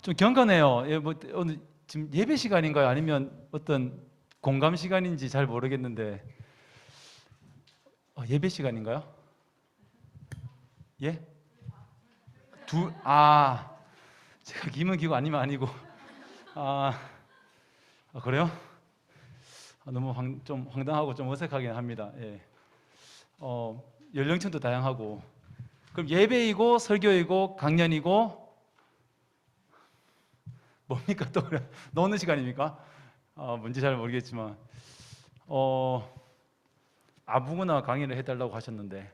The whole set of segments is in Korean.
좀 경건해요. 예, 뭐 오늘 지금 예배 시간인가요? 아니면 어떤 공감 시간인지 잘 모르겠는데 예배 시간인가요? 예? 제가 김은기고 아니면 아니고 아, 그래요? 너무 좀 황당하고 좀 어색하긴 합니다. 예. 연령층도 다양하고 그럼 예배이고 설교이고 강연이고 뭡니까 또 노는 시간입니까? 뭔지 잘 모르겠지만 아무거나 강의를 해달라고 하셨는데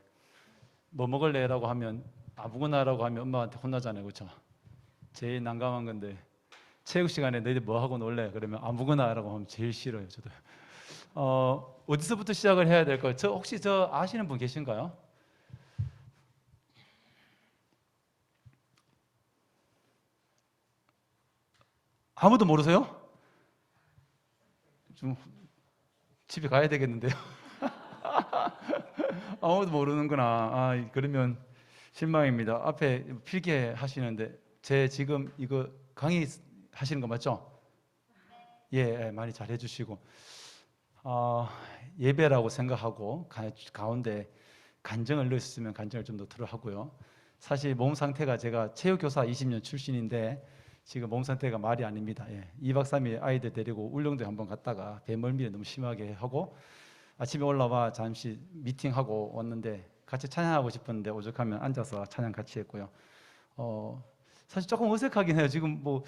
뭐 먹을래라고 하면 아무거나라고 하면 엄마한테 혼나잖아요, 그렇죠? 제일 난감한 건데 체육 시간에 너희들 뭐 하고 놀래? 그러면 아무거나라고 하면 제일 싫어요, 저도. 어디서부터 시작을 해야 될까요? 혹시 저 아시는 분 계신가요? 아무도 모르세요? 좀 집에 가야 되겠는데요. 아무도 모르는구나. 그러면 실망입니다. 앞에 필기 하시는데 제 지금 이거 강의 하시는 거 맞죠? 예, 많이 잘 해주시고 예배라고 생각하고 가운데 간증을 넣으셨으면 간증을 좀 더 들어 하고요. 사실 몸 상태가 제가 체육교사 20년 출신인데 지금 몸 상태가 말이 아닙니다. 예, 2박 3일 아이들 데리고 울릉도에 한번 갔다가 배멀미를 너무 심하게 하고 아침에 올라와 잠시 미팅하고 왔는데 같이 찬양하고 싶었는데 오죽하면 앉아서 찬양 같이 했고요. 사실 조금 어색하긴 해요. 지금 뭐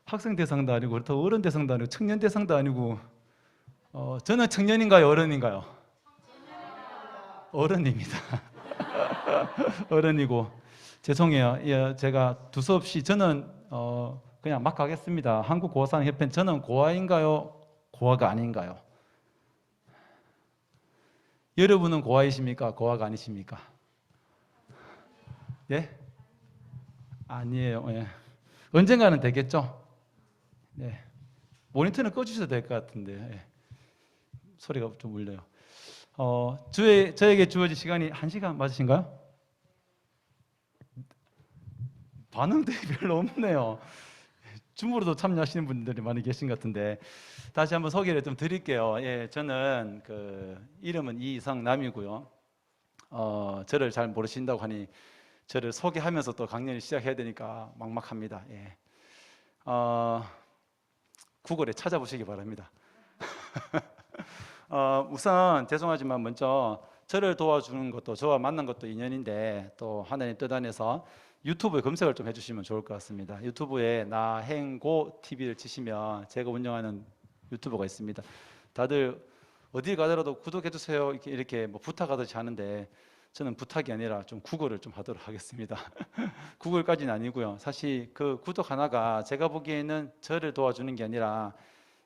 학생 대상도 아니고 더 어른 대상도 아니고 청년 대상도 아니고 저는 청년인가요? 어른인가요? 어른입니다. 어른이고 죄송해요. 예, 제가 두서없이 저는 그냥 막 가겠습니다. 한국고아산협회 저는 고아인가요? 고아가 아닌가요? 여러분은 고아이십니까? 고아가 아니십니까? 예? 아니에요. 예. 언젠가는 되겠죠? 네. 모니터는 꺼주셔도 될 것 같은데 예. 소리가 좀 울려요. 저에게 주어진 시간이 1시간 맞으신가요? 반응들이 별로 없네요. 줌으로도 참여하시는 분들이 많이 계신 것 같은데 다시 한번 소개를 좀 드릴게요. 예, 저는 이름은 이성남이고요. 저를 잘 모르신다고 하니 저를 소개하면서 또 강연을 시작해야 되니까 막막합니다. 예. 구글에 찾아보시기 바랍니다. 우선 죄송하지만 먼저 저를 도와주는 것도 저와 만난 것도 인연인데 또 하나님 뜻 안에서 유튜브에 검색을 좀 해주시면 좋을 것 같습니다. 유튜브에 나행고 TV를 치시면 제가 운영하는 유튜브가 있습니다. 다들 어딜 가더라도 구독해 주세요 이렇게 뭐 부탁하듯이 하는데 저는 부탁이 아니라 좀 구글을 좀 하도록 하겠습니다. 구글까지는 아니고요. 사실 그 구독 하나가 제가 보기에는 저를 도와주는 게 아니라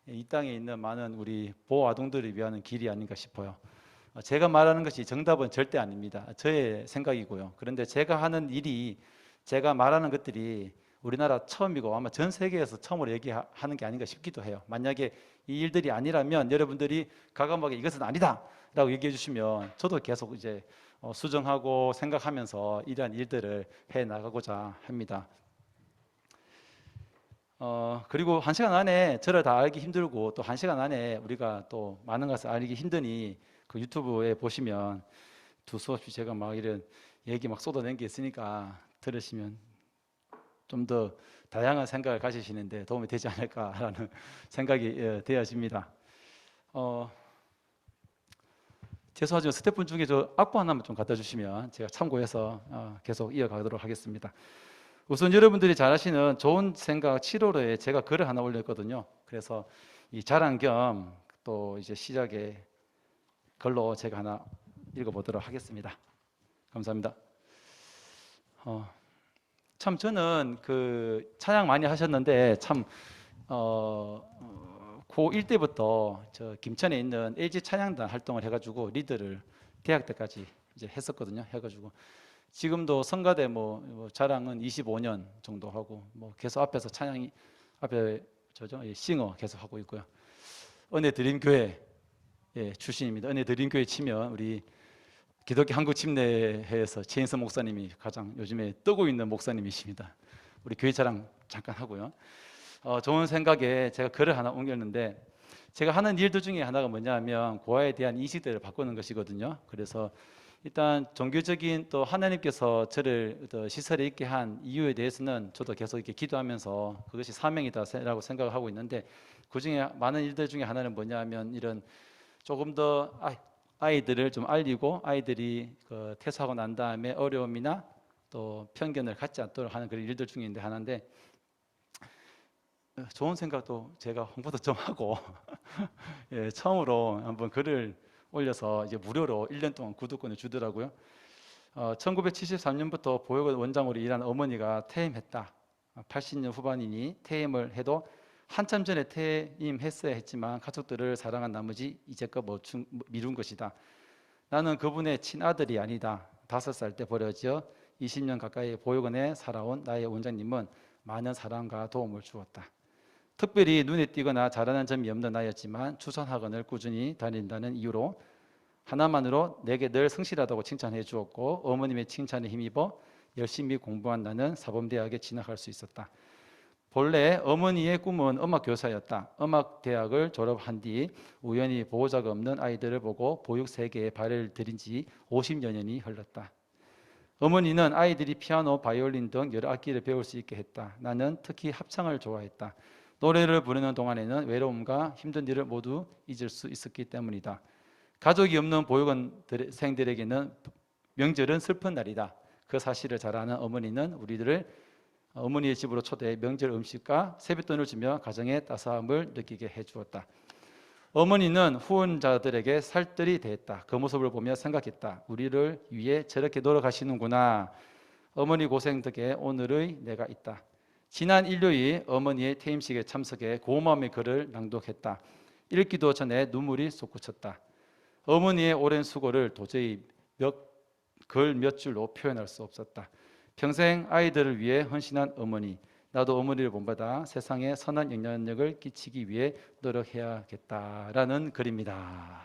이 땅에 있는 많은 우리 보아동들을 위한 길이 아닌가 싶어요. 제가 말하는 것이 정답은 절대 아닙니다. 저의 생각이고요. 그런데 제가 하는 일이 제가 말하는 것들이 우리나라 처음이고 아마 전 세계에서 처음으로 얘기하는 게 아닌가 싶기도 해요. 만약에 이 일들이 아니라면 여러분들이 과감하게 이것은 아니다 라고 얘기해 주시면 저도 계속 이제 수정하고 생각하면서 이러한 일들을 해 나가고자 합니다. 그리고 1시간 안에 저를 다 알기 힘들고 또 1시간 안에 우리가 또 많은 것을 알기 힘드니 그 유튜브에 보시면 두서없이 제가 막 이런 얘기 막 쏟아낸 게 있으니까 들으시면 좀 더 다양한 생각을 가지시는데 도움이 되지 않을까라는 생각이 되어집니다. 죄송하지만 스태프 중에 저 악보 하나만 좀 갖다 주시면 제가 참고해서 계속 이어가도록 하겠습니다. 우선 여러분들이 잘 아시는 좋은 생각 7월에 제가 글을 하나 올렸거든요. 그래서 이 자랑 겸 또 이제 시작에 글로 제가 하나 읽어보도록 하겠습니다. 감사합니다. 참 저는 그 찬양 많이 하셨는데 참 고1 때부터 저 김천에 있는 LG 찬양단 활동을 해가지고 리더를 대학 때까지 이제 했었거든요. 해가지고 지금도 성가대 뭐 자랑은 25년 정도 하고 뭐 계속 앞에서 찬양이 앞에 저죠 싱어 계속 하고 있고요. 은혜 드림교회 출신입니다. 은혜 드림교회 치면 우리 기독교 한국 침례회에서 최인서 목사님이 가장 요즘에 뜨고 있는 목사님이십니다. 우리 교회 자랑 잠깐 하고요. 좋은 생각에 제가 글을 하나 옮겼는데, 제가 하는 일들 중에 하나가 뭐냐면 고아에 대한 인식들을 바꾸는 것이거든요. 그래서 일단 종교적인 또 하나님께서 저를 또 시설에 있게 한 이유에 대해서는 저도 계속 이렇게 기도하면서 그것이 사명이다라고 생각을 하고 있는데, 그 중에 많은 일들 중에 하나는 뭐냐면 이런 조금 더 아이들을 좀 알리고 아이들이 퇴소하고 난 다음에 어려움이나 또 편견을 갖지 않도록 하는 그런 일들 중에 있는데 하나인데, 좋은 생각도 제가 홍보도 좀 하고 예, 처음으로 한번 글을 올려서 이제 무료로 1년 동안 구독권을 주더라고요. 1973년부터 보육원 원장으로 일한 어머니가 퇴임했다. 80년 후반이니 퇴임을 해도 한참 전에 퇴임했어야 했지만 가족들을 사랑한 나머지 이제껏 미룬 것이다. 나는 그분의 친아들이 아니다. 5살 때 버려져 20년 가까이 보육원에 살아온 나의 원장님은 많은 사랑과 도움을 주었다. 특별히 눈에 띄거나 잘하는 점이 없는 나였지만 추천학원을 꾸준히 다닌다는 이유로 하나만으로 내게 늘 성실하다고 칭찬해 주었고, 어머님의 칭찬에 힘입어 열심히 공부한 나는 사범대학에 진학할 수 있었다. 본래 어머니의 꿈은 음악교사였다. 음악대학을 졸업한 뒤 우연히 보호자가 없는 아이들을 보고 보육 세계에 발을 들인 지 50여 년이 흘렀다. 어머니는 아이들이 피아노, 바이올린 등 여러 악기를 배울 수 있게 했다. 나는 특히 합창을 좋아했다. 노래를 부르는 동안에는 외로움과 힘든 일을 모두 잊을 수 있었기 때문이다. 가족이 없는 보육원생들에게는 명절은 슬픈 날이다. 그 사실을 잘 아는 어머니는 우리들을 어머니의 집으로 초대해 명절 음식과 세뱃돈을 주며 가정의 따스함을 느끼게 해주었다. 어머니는 후원자들에게 살뜰히 대했다. 그 모습을 보며 생각했다. 우리를 위해 저렇게 노력하시는구나. 어머니 고생 덕에 오늘의 내가 있다. 지난 일요일 어머니의 퇴임식에 참석해 고마움의 글을 낭독했다. 읽기도 전에 눈물이 솟구쳤다. 어머니의 오랜 수고를 도저히 몇 줄로 표현할 수 없었다. 평생 아이들을 위해 헌신한 어머니, 나도 어머니를 본받아 세상에 선한 영향력을 끼치기 위해 노력해야겠다라는 글입니다.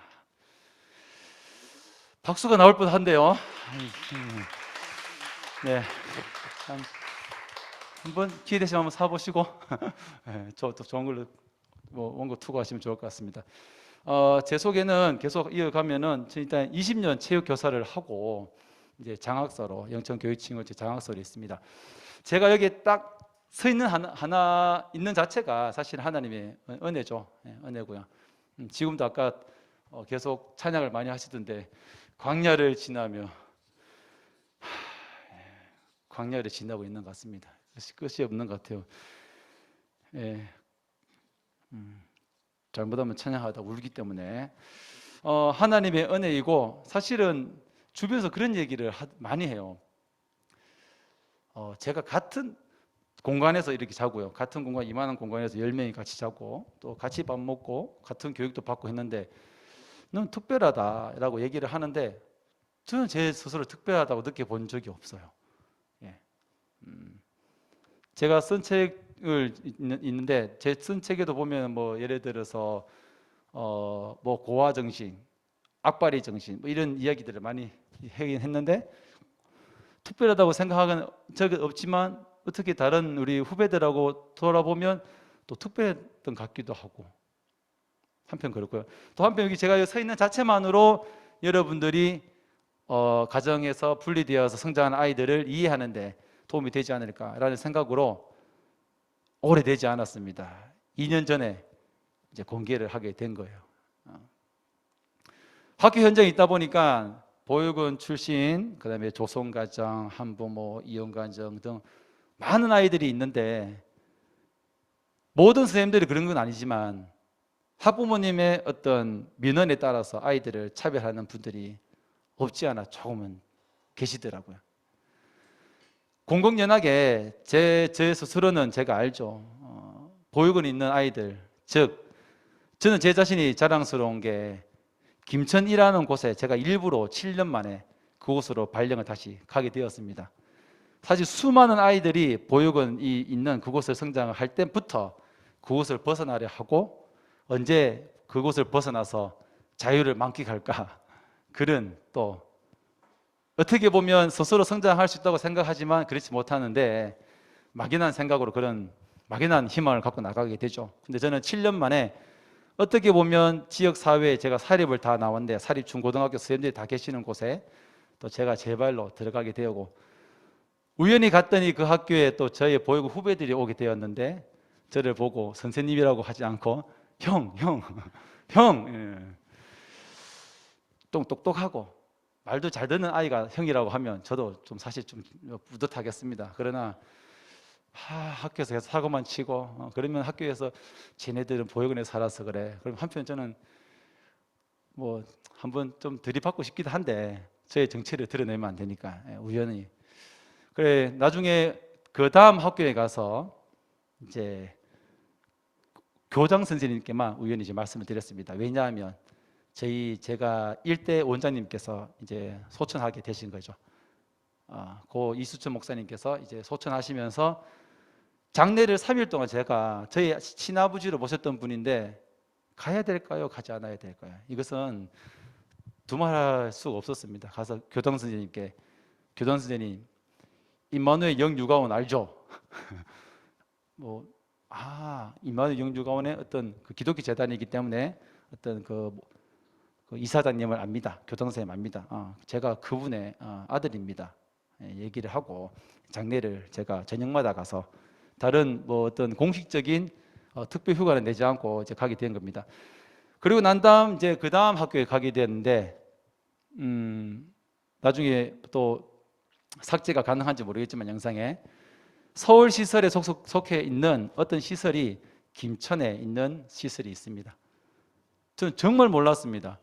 박수가 나올 뻔한데요. 네, 참 한번 기회 되시면 한번 사보시고 저도 좋은 걸로 원고 투고하시면 좋을 것 같습니다. 제 소개는 계속 이어가면은 일단 20년 체육 교사를 하고 이제 장학사로 영천교육청을 장학사로 있습니다. 제가 여기 딱 서 있는 하나 있는 자체가 사실 하나님의 은혜죠. 은혜고요. 지금도 아까 계속 찬양을 많이 하시던데 광야를 지나며 광야를 지나고 있는 것 같습니다. 끝이 없는 것 같아요. 예. 잘못하면 찬양하다 울기 때문에 하나님의 은혜이고, 사실은 주변에서 그런 얘기를 많이 해요. 제가 같은 공간에서 이렇게 자고요. 같은 공간, 이만한 공간에서 10명이 같이 자고 또 같이 밥 먹고 같은 교육도 받고 했는데 넌 특별하다라고 얘기를 하는데 저는 제 스스로 특별하다고 느껴본 적이 없어요. 예. 제가 쓴 책을 있는데 제 쓴 책에도 보면 뭐 예를 들어서 뭐 고아 정신, 악바리 정신 뭐 이런 이야기들을 많이 하긴 했는데 특별하다고 생각하는 적이 없지만 어떻게 다른 우리 후배들하고 돌아보면 또 특별했던 것 같기도 하고, 한편 그렇고요. 또 한편 여기 제가 서 있는 자체만으로 여러분들이 가정에서 분리되어서 성장하는 아이들을 이해하는데 도움이 되지 않을까라는 생각으로 오래되지 않았습니다. 2년 전에 이제 공개를 하게 된 거예요. 학교 현장에 있다 보니까 보육원 출신, 그다음에 조성가정, 한부모, 이혼가정 등 많은 아이들이 있는데 모든 선생님들이 그런 건 아니지만 학부모님의 어떤 민원에 따라서 아이들을 차별하는 분들이 없지 않아 조금은 계시더라고요. 공공연하게 제 스스로는 제가 알죠. 보육원에 있는 아이들, 즉 저는 제 자신이 자랑스러운 게 김천이라는 곳에 제가 일부러 7년 만에 그곳으로 발령을 다시 가게 되었습니다. 사실 수많은 아이들이 보육원이 있는 그곳을 성장을 할 때부터 그곳을 벗어나려 하고 언제 그곳을 벗어나서 자유를 만끽할까, 그런 또 어떻게 보면 스스로 성장할 수 있다고 생각하지만 그렇지 못하는데 막연한 생각으로 그런 막연한 희망을 갖고 나가게 되죠. 근데 저는 7년 만에 어떻게 보면 지역 사회에 제가 사립을 다 나왔는데 사립 중고등학교 선생님들이 다 계시는 곳에 또 제가 제 발로 들어가게 되고 우연히 갔더니 그 학교에 또 저의 보육원 후배들이 오게 되었는데 저를 보고 선생님이라고 하지 않고 형, 형, 형, 좀 똑똑하고 말도 잘 듣는 아이가 형이라고 하면 저도 좀 사실 좀 뿌듯하겠습니다. 그러나 학교에서 계속 사고만 치고 그러면 학교에서 쟤네들은 보육원에 살아서 그래. 그럼 한편 저는 뭐 한번 좀 들이받고 싶기도 한데 저의 정체를 드러내면 안 되니까 우연히 그래. 나중에 그 다음 학교에 가서 이제 교장 선생님께만 우연히 이제 말씀을 드렸습니다. 왜냐하면 제가 일대 원장님께서 이제 소천하게 되신 거죠. 고 이수천 목사님께서 이제 소천하시면서 장례를 3일 동안 제가 저희 친아버지로 모셨던 분인데 가야 될까요? 가지 않아야 될까요? 이것은 두말할 수가 없었습니다. 가서 교장 선생님께 교장 선생님 임마누엘 영유가원 알죠? 임마누엘 영유가원의 어떤 그 기독교 재단이기 때문에 어떤 그 이사장님을 압니다. 교장 선생님 압니다. 제가 그분의 아들입니다. 얘기를 하고 장례를 제가 저녁마다 가서 다른 뭐 어떤 공식적인 특별 휴가를 내지 않고 이제 가게 된 겁니다. 그리고 난 다음 이제 그 다음 학교에 가게 됐는데 나중에 또 삭제가 가능한지 모르겠지만 영상에 서울시설에 속해 있는 어떤 시설이 김천에 있는 시설이 있습니다. 저는 정말 몰랐습니다.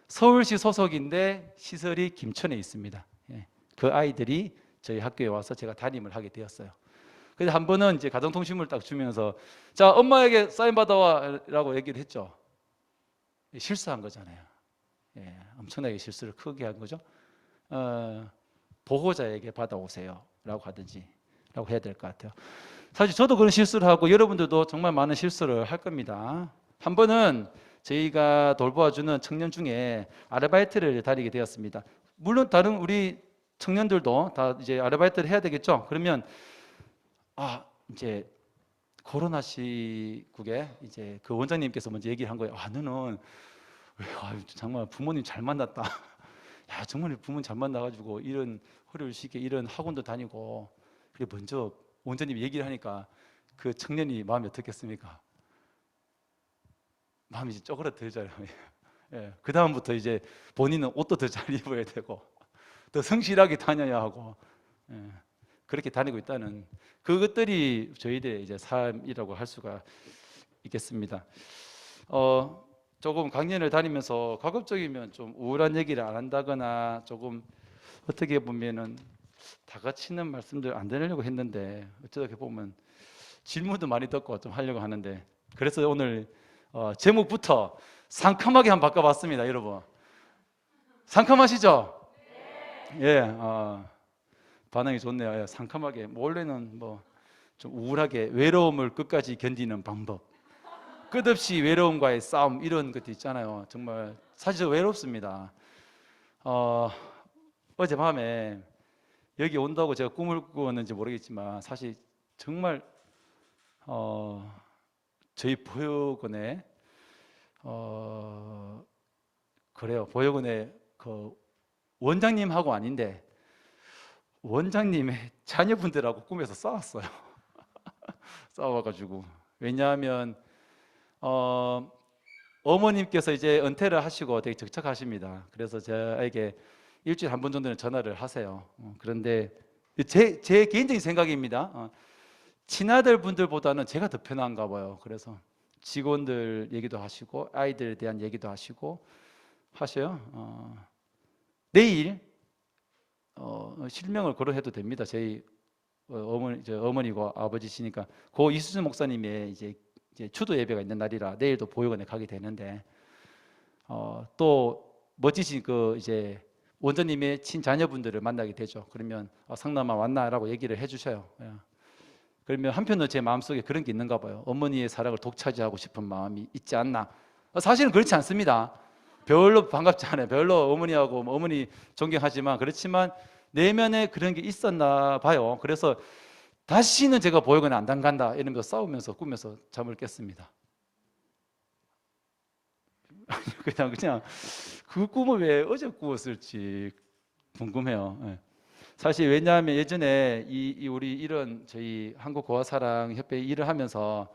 서울시 소속인데 시설이 김천에 있습니다. 그 아이들이 저희 학교에 와서 제가 담임을 하게 되었어요. 그래서 한 번은 이제 가정통신물 딱 주면서 자 엄마에게 사인 받아와라고 얘기를 했죠. 실수한 거잖아요. 엄청나게 실수를 크게 한 거죠. 보호자에게 받아오세요 라고 하든지 라고 해야 될 것 같아요. 사실 저도 그런 실수를 하고 여러분들도 정말 많은 실수를 할 겁니다. 한 번은 저희가 돌보아주는 청년 중에 아르바이트를 다니게 되었습니다. 물론 다른 우리 청년들도 다 이제 아르바이트를 해야 되겠죠. 그러면 이제 코로나 시국에 이제 그 원장님께서 먼저 얘기를 한 거예요. 너는 정말 부모님 잘 만났다. 야, 정말 부모님 잘 만나가지고 이런 허리를 쉽게 이런 학원도 다니고. 그래 먼저 원장님이 얘기를 하니까 그 청년이 마음이 어떻겠습니까? 마음이 이제 쪼그라들잖아요. 그 다음부터 이제 본인은 옷도 더 잘 입어야 되고 더 성실하게 다녀야 하고 그렇게 다니고 있다는 그것들이 저희들의 이제 삶이라고 할 수가 있겠습니다. 조금 강연을 다니면서 가급적이면 좀 우울한 얘기를 안 한다거나 조금 어떻게 보면은 다 같이는 말씀들 안 드리려고 했는데 어쩌다 보면 질문도 많이 듣고 좀 하려고 하는데 그래서 오늘 제목부터 상큼하게 한번 바꿔봤습니다. 여러분 상큼하시죠? 예, 반응이 좋네요. 상큼하게 원래는 뭐 좀 우울하게 외로움을 끝까지 견디는 방법 끝없이 외로움과의 싸움 이런 것도 있잖아요. 정말 사실 저 외롭습니다. 어젯밤에 여기 온다고 제가 꿈을 꾸었는지 모르겠지만 사실 정말 저희 보육원에 그래요. 보육원에 그 원장님하고 아닌데 원장님의 자녀분들하고 꿈에서 싸웠어요. 싸워가지고 왜냐하면 어머님께서 이제 은퇴를 하시고 되게 적적하십니다. 그래서 저에게 일주일에 한 번 정도는 전화를 하세요. 그런데 제 개인적인 생각입니다. 친아들 분들보다는 제가 더 편한가 봐요. 그래서 직원들 얘기도 하시고 아이들에 대한 얘기도 하시고 하셔요. 내일 실명을 거론해도 됩니다. 저희 어머니고 아버지시니까 고 이수준 목사님의 이제 추도 예배가 있는 날이라 내일도 보육원에 가게 되는데 또 멋지신 그 이제 원장님의 친자녀분들을 만나게 되죠. 그러면 상남아 왔나라고 얘기를 해주셔요. 그러면 한편으로 제 마음속에 그런 게 있는가 봐요. 어머니의 사랑을 독차지하고 싶은 마음이 있지 않나. 사실은 그렇지 않습니다. 별로 반갑지 않아요. 별로 어머니하고 어머니 존경하지만 그렇지만 내면에 그런 게 있었나 봐요. 그래서 다시는 제가 보육원에 안 간다 이러면서 싸우면서 꾸면서 잠을 깼습니다. 그냥 그 꿈을 왜 어제 꾸었을지 궁금해요. 예. 사실 왜냐하면 예전에 우리 이런 저희 한국고아사랑협회 일을 하면서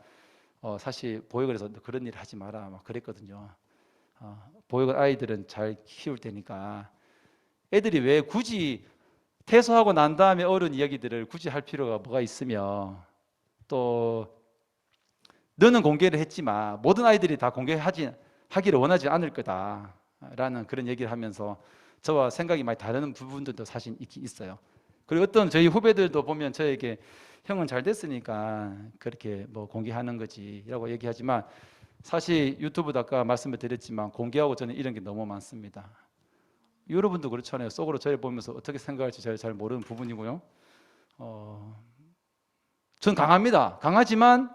사실 보육원에서 그런 일 하지 마라 막 그랬거든요. 보육원 아이들은 잘 키울 테니까 애들이 왜 굳이 퇴소하고 난 다음에 어른 이야기들을 굳이 할 필요가 뭐가 있으며 또 너는 공개를 했지만 모든 아이들이 다 하기를 원하지 않을 거다라는 그런 얘기를 하면서 저와 생각이 많이 다른 부분들도 사실 있긴 있어요. 그리고 어떤 저희 후배들도 보면 저에게 형은 잘 됐으니까 그렇게 뭐 공개하는 거지라고 얘기하지만 사실 유튜브도 아까 말씀을 드렸지만 공개하고 저는 이런 게 너무 많습니다. 여러분도 그렇잖아요. 속으로 저를 보면서 어떻게 생각할지 잘 모르는 부분이고요. 전 강합니다. 강하지만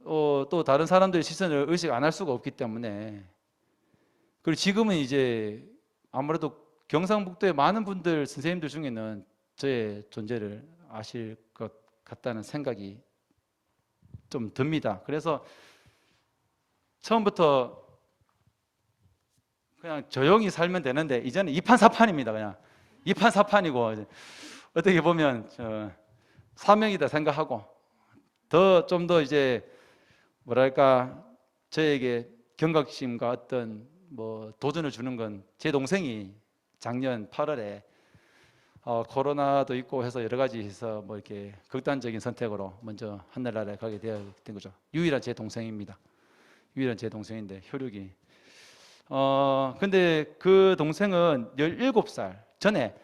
또 다른 사람들의 시선을 의식 안 할 수가 없기 때문에 그리고 지금은 이제 아무래도 경상북도의 많은 분들 선생님들 중에는 저의 존재를 아실 것 같다는 생각이 좀 듭니다. 그래서 처음부터 그냥 조용히 살면 되는데 이제는 이판사판입니다. 그냥 이판사판이고 어떻게 보면 사명이다 생각하고 좀 더 이제 뭐랄까 저에게 경각심과 어떤 뭐 도전을 주는 건 제 동생이 작년 8월에 코로나도 있고 해서 여러 가지 해서 뭐 이렇게 극단적인 선택으로 먼저 하늘나라에 가게 된 거죠. 유일한 제 동생입니다. 유일한 제 동생인데 혈육이 근데 그 동생은 17살 전에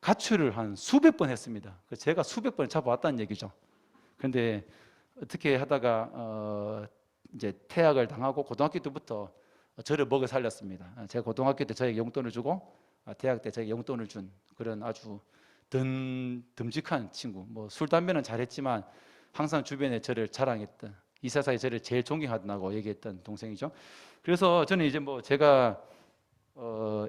가출을 한 수백 번 했습니다. 제가 수백 번 잡아왔다는 얘기죠. 근데 어떻게 하다가 이제 퇴학을 당하고 고등학교 때부터 저를 먹여 살렸습니다. 제가 고등학교 때 저에게 용돈을 주고 대학 때 저에게 용돈을 준 그런 아주 듬직한 친구. 뭐 술 담배는 잘했지만 항상 주변에 저를 자랑했던 이 세상에 저를 제일 존경한다고 얘기했던 동생이죠. 그래서 저는 이제 뭐 제가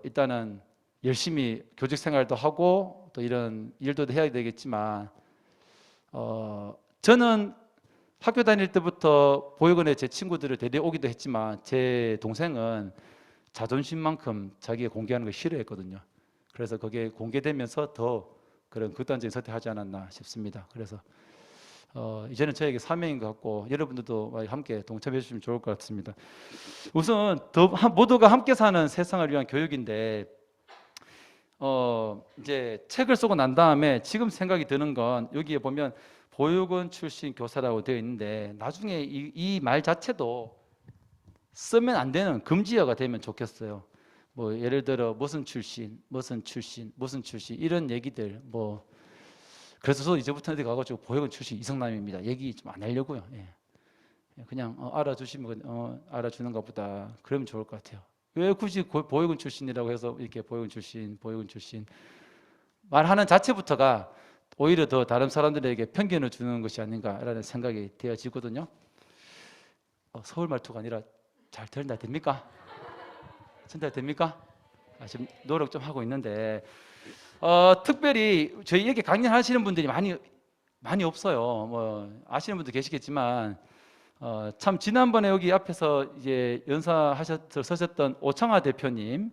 일단은 열심히 교직 생활도 하고 또 이런 일도 해야 되겠지만 저는 학교 다닐 때부터 보육원에 제 친구들을 데려오기도 했지만 제 동생은 자존심만큼 자기가 공개하는 걸 싫어했거든요. 그래서 그게 공개되면서 더 그런 극단적인 선택하지 않았나 싶습니다. 그래서 이제는 저에게 사명인 것 같고 여러분들도 함께 동참해 주시면 좋을 것 같습니다. 우선 모두가 함께 사는 세상을 위한 교육인데 이제 책을 쓰고 난 다음에 지금 생각이 드는 건 여기에 보면 보육원 출신 교사라고 되어 있는데 나중에 이 말 자체도 쓰면 안 되는 금지어가 되면 좋겠어요. 뭐 예를 들어 무슨 출신, 무슨 출신, 무슨 출신 이런 얘기들 뭐 그래서 저 이제부터 어디 가가지고 보육원 출신 이성남입니다. 얘기 좀 안 하려고요. 예. 그냥 알아주시면 알아주는가 보다 그러면 좋을 것 같아요. 왜 굳이 보육원 출신이라고 해서 이렇게 보육원 출신 말하는 자체부터가 오히려 더 다른 사람들에게 편견을 주는 것이 아닌가라는 생각이 되어지거든요. 서울 말투가 아니라 잘 들린다 됩니까? 전달됩니까? 지금 노력 좀 하고 있는데 특별히 저희에게 강연하시는 분들이 많이 없어요. 뭐 아시는 분도 계시겠지만 참 지난번에 여기 앞에서 이제 서셨던 오창하 대표님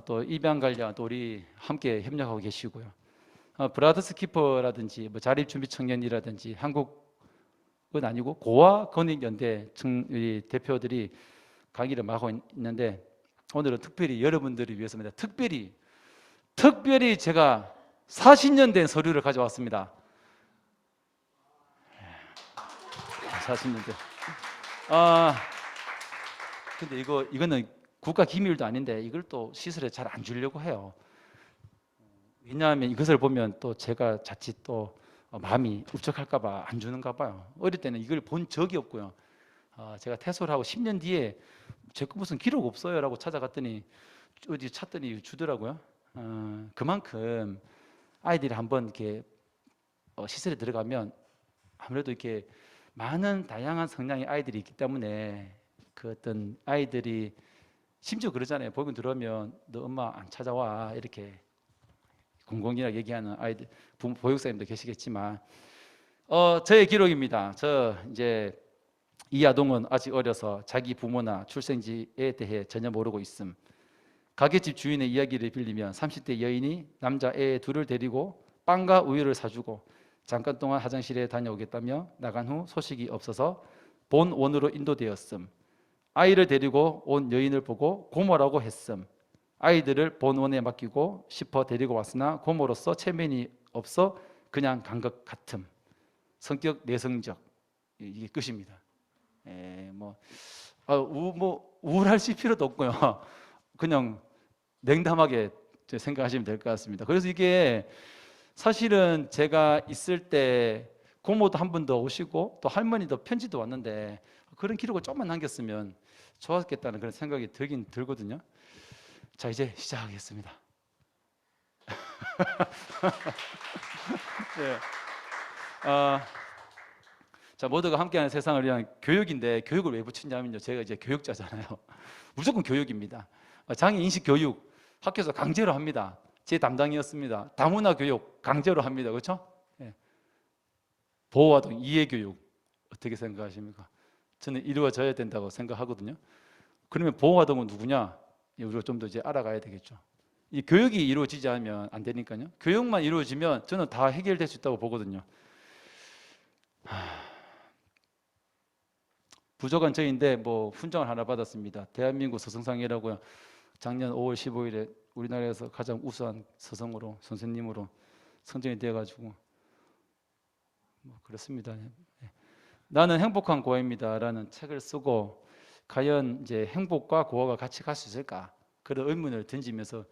또 입양 관련 또 우리 함께 협력하고 계시고요. 브라더스 키퍼라든지 뭐 자립준비 청년이라든지 한국은 아니고 고아 권익연대 대표들이 강의를 하고 있는데 오늘은 특별히 여러분들을 위해서입니다. 특별히 제가 40년 된 서류를 가져왔습니다. 40년 된. 근데 이거는 국가 기밀도 아닌데 이걸 또 시설에 잘 안 주려고 해요. 왜냐하면 이것을 보면 또 제가 자칫 또 마음이 울적할까봐 안 주는가 봐요. 어릴 때는 이걸 본 적이 없고요. 제가 퇴소를 하고 10년 뒤에 제 거 무슨 기록 없어요라고 찾아갔더니 어디 찾더니 주더라고요. 그만큼 아이들이 한번 이렇게 시설에 들어가면 아무래도 이렇게 많은 다양한 성향의 아이들이 있기 때문에 그 어떤 아이들이 심지어 그러잖아요. 보육원 들어오면 너 엄마 안 찾아와 이렇게 공공이라 얘기하는 아이들 보육사님도 계시겠지만 저의 기록입니다. 저 이제 이 아동은 아직 어려서 자기 부모나 출생지에 대해 전혀 모르고 있음. 가게집 주인의 이야기를 빌리면 30대 여인이 남자애 둘을 데리고 빵과 우유를 사주고 잠깐 동안 화장실에 다녀오겠다며 나간 후 소식이 없어서 본원으로 인도되었음. 아이를 데리고 온 여인을 보고 고모라고 했음. 아이들을 본원에 맡기고 싶어 데리고 왔으나 고모로서 체면이 없어 그냥 간 것 같음. 성격 내성적. 이게 끝입니다. 우울하실 필요도 없고요. 그냥 냉담하게 생각하시면 될 것 같습니다. 그래서 이게 사실은 제가 있을 때 고모도 한 번 더 오시고 또 할머니도 편지도 왔는데 그런 기록을 조금만 남겼으면 좋았겠다는 그런 생각이 들긴 들거든요. 자, 이제 시작하겠습니다. 네. 자, 모두가 함께하는 세상을 위한 교육인데 교육을 왜 붙이냐면요. 제가 이제 교육자잖아요. 무조건 교육입니다. 장애 인식 교육 학교에서 강제로 합니다. 제 담당이었습니다. 다문화 교육 강제로 합니다. 그렇죠? 네. 보호아동 이해 교육 어떻게 생각하십니까? 저는 이루어져야 된다고 생각하거든요. 그러면 보호아동은 누구냐? 우리가 좀 더 이제 알아가야 되겠죠. 이 교육이 이루어지지 않으면 안 되니까요. 교육만 이루어지면 저는 다 해결될 수 있다고 보거든요. 부족한 저인데 뭐 훈장을 하나 받았습니다. 대한민국 서성상이라고요. 작년 5월 15일에 우리나라에서 가장 우수한 서성으로 선생님으로 선정이 되어가지고 뭐 그렇습니다. 나는 행복한 고아입니다라는 책을 쓰고 과연 이제 행복과 고아가 같이 갈 수 있을까 그런 의문을 던지면서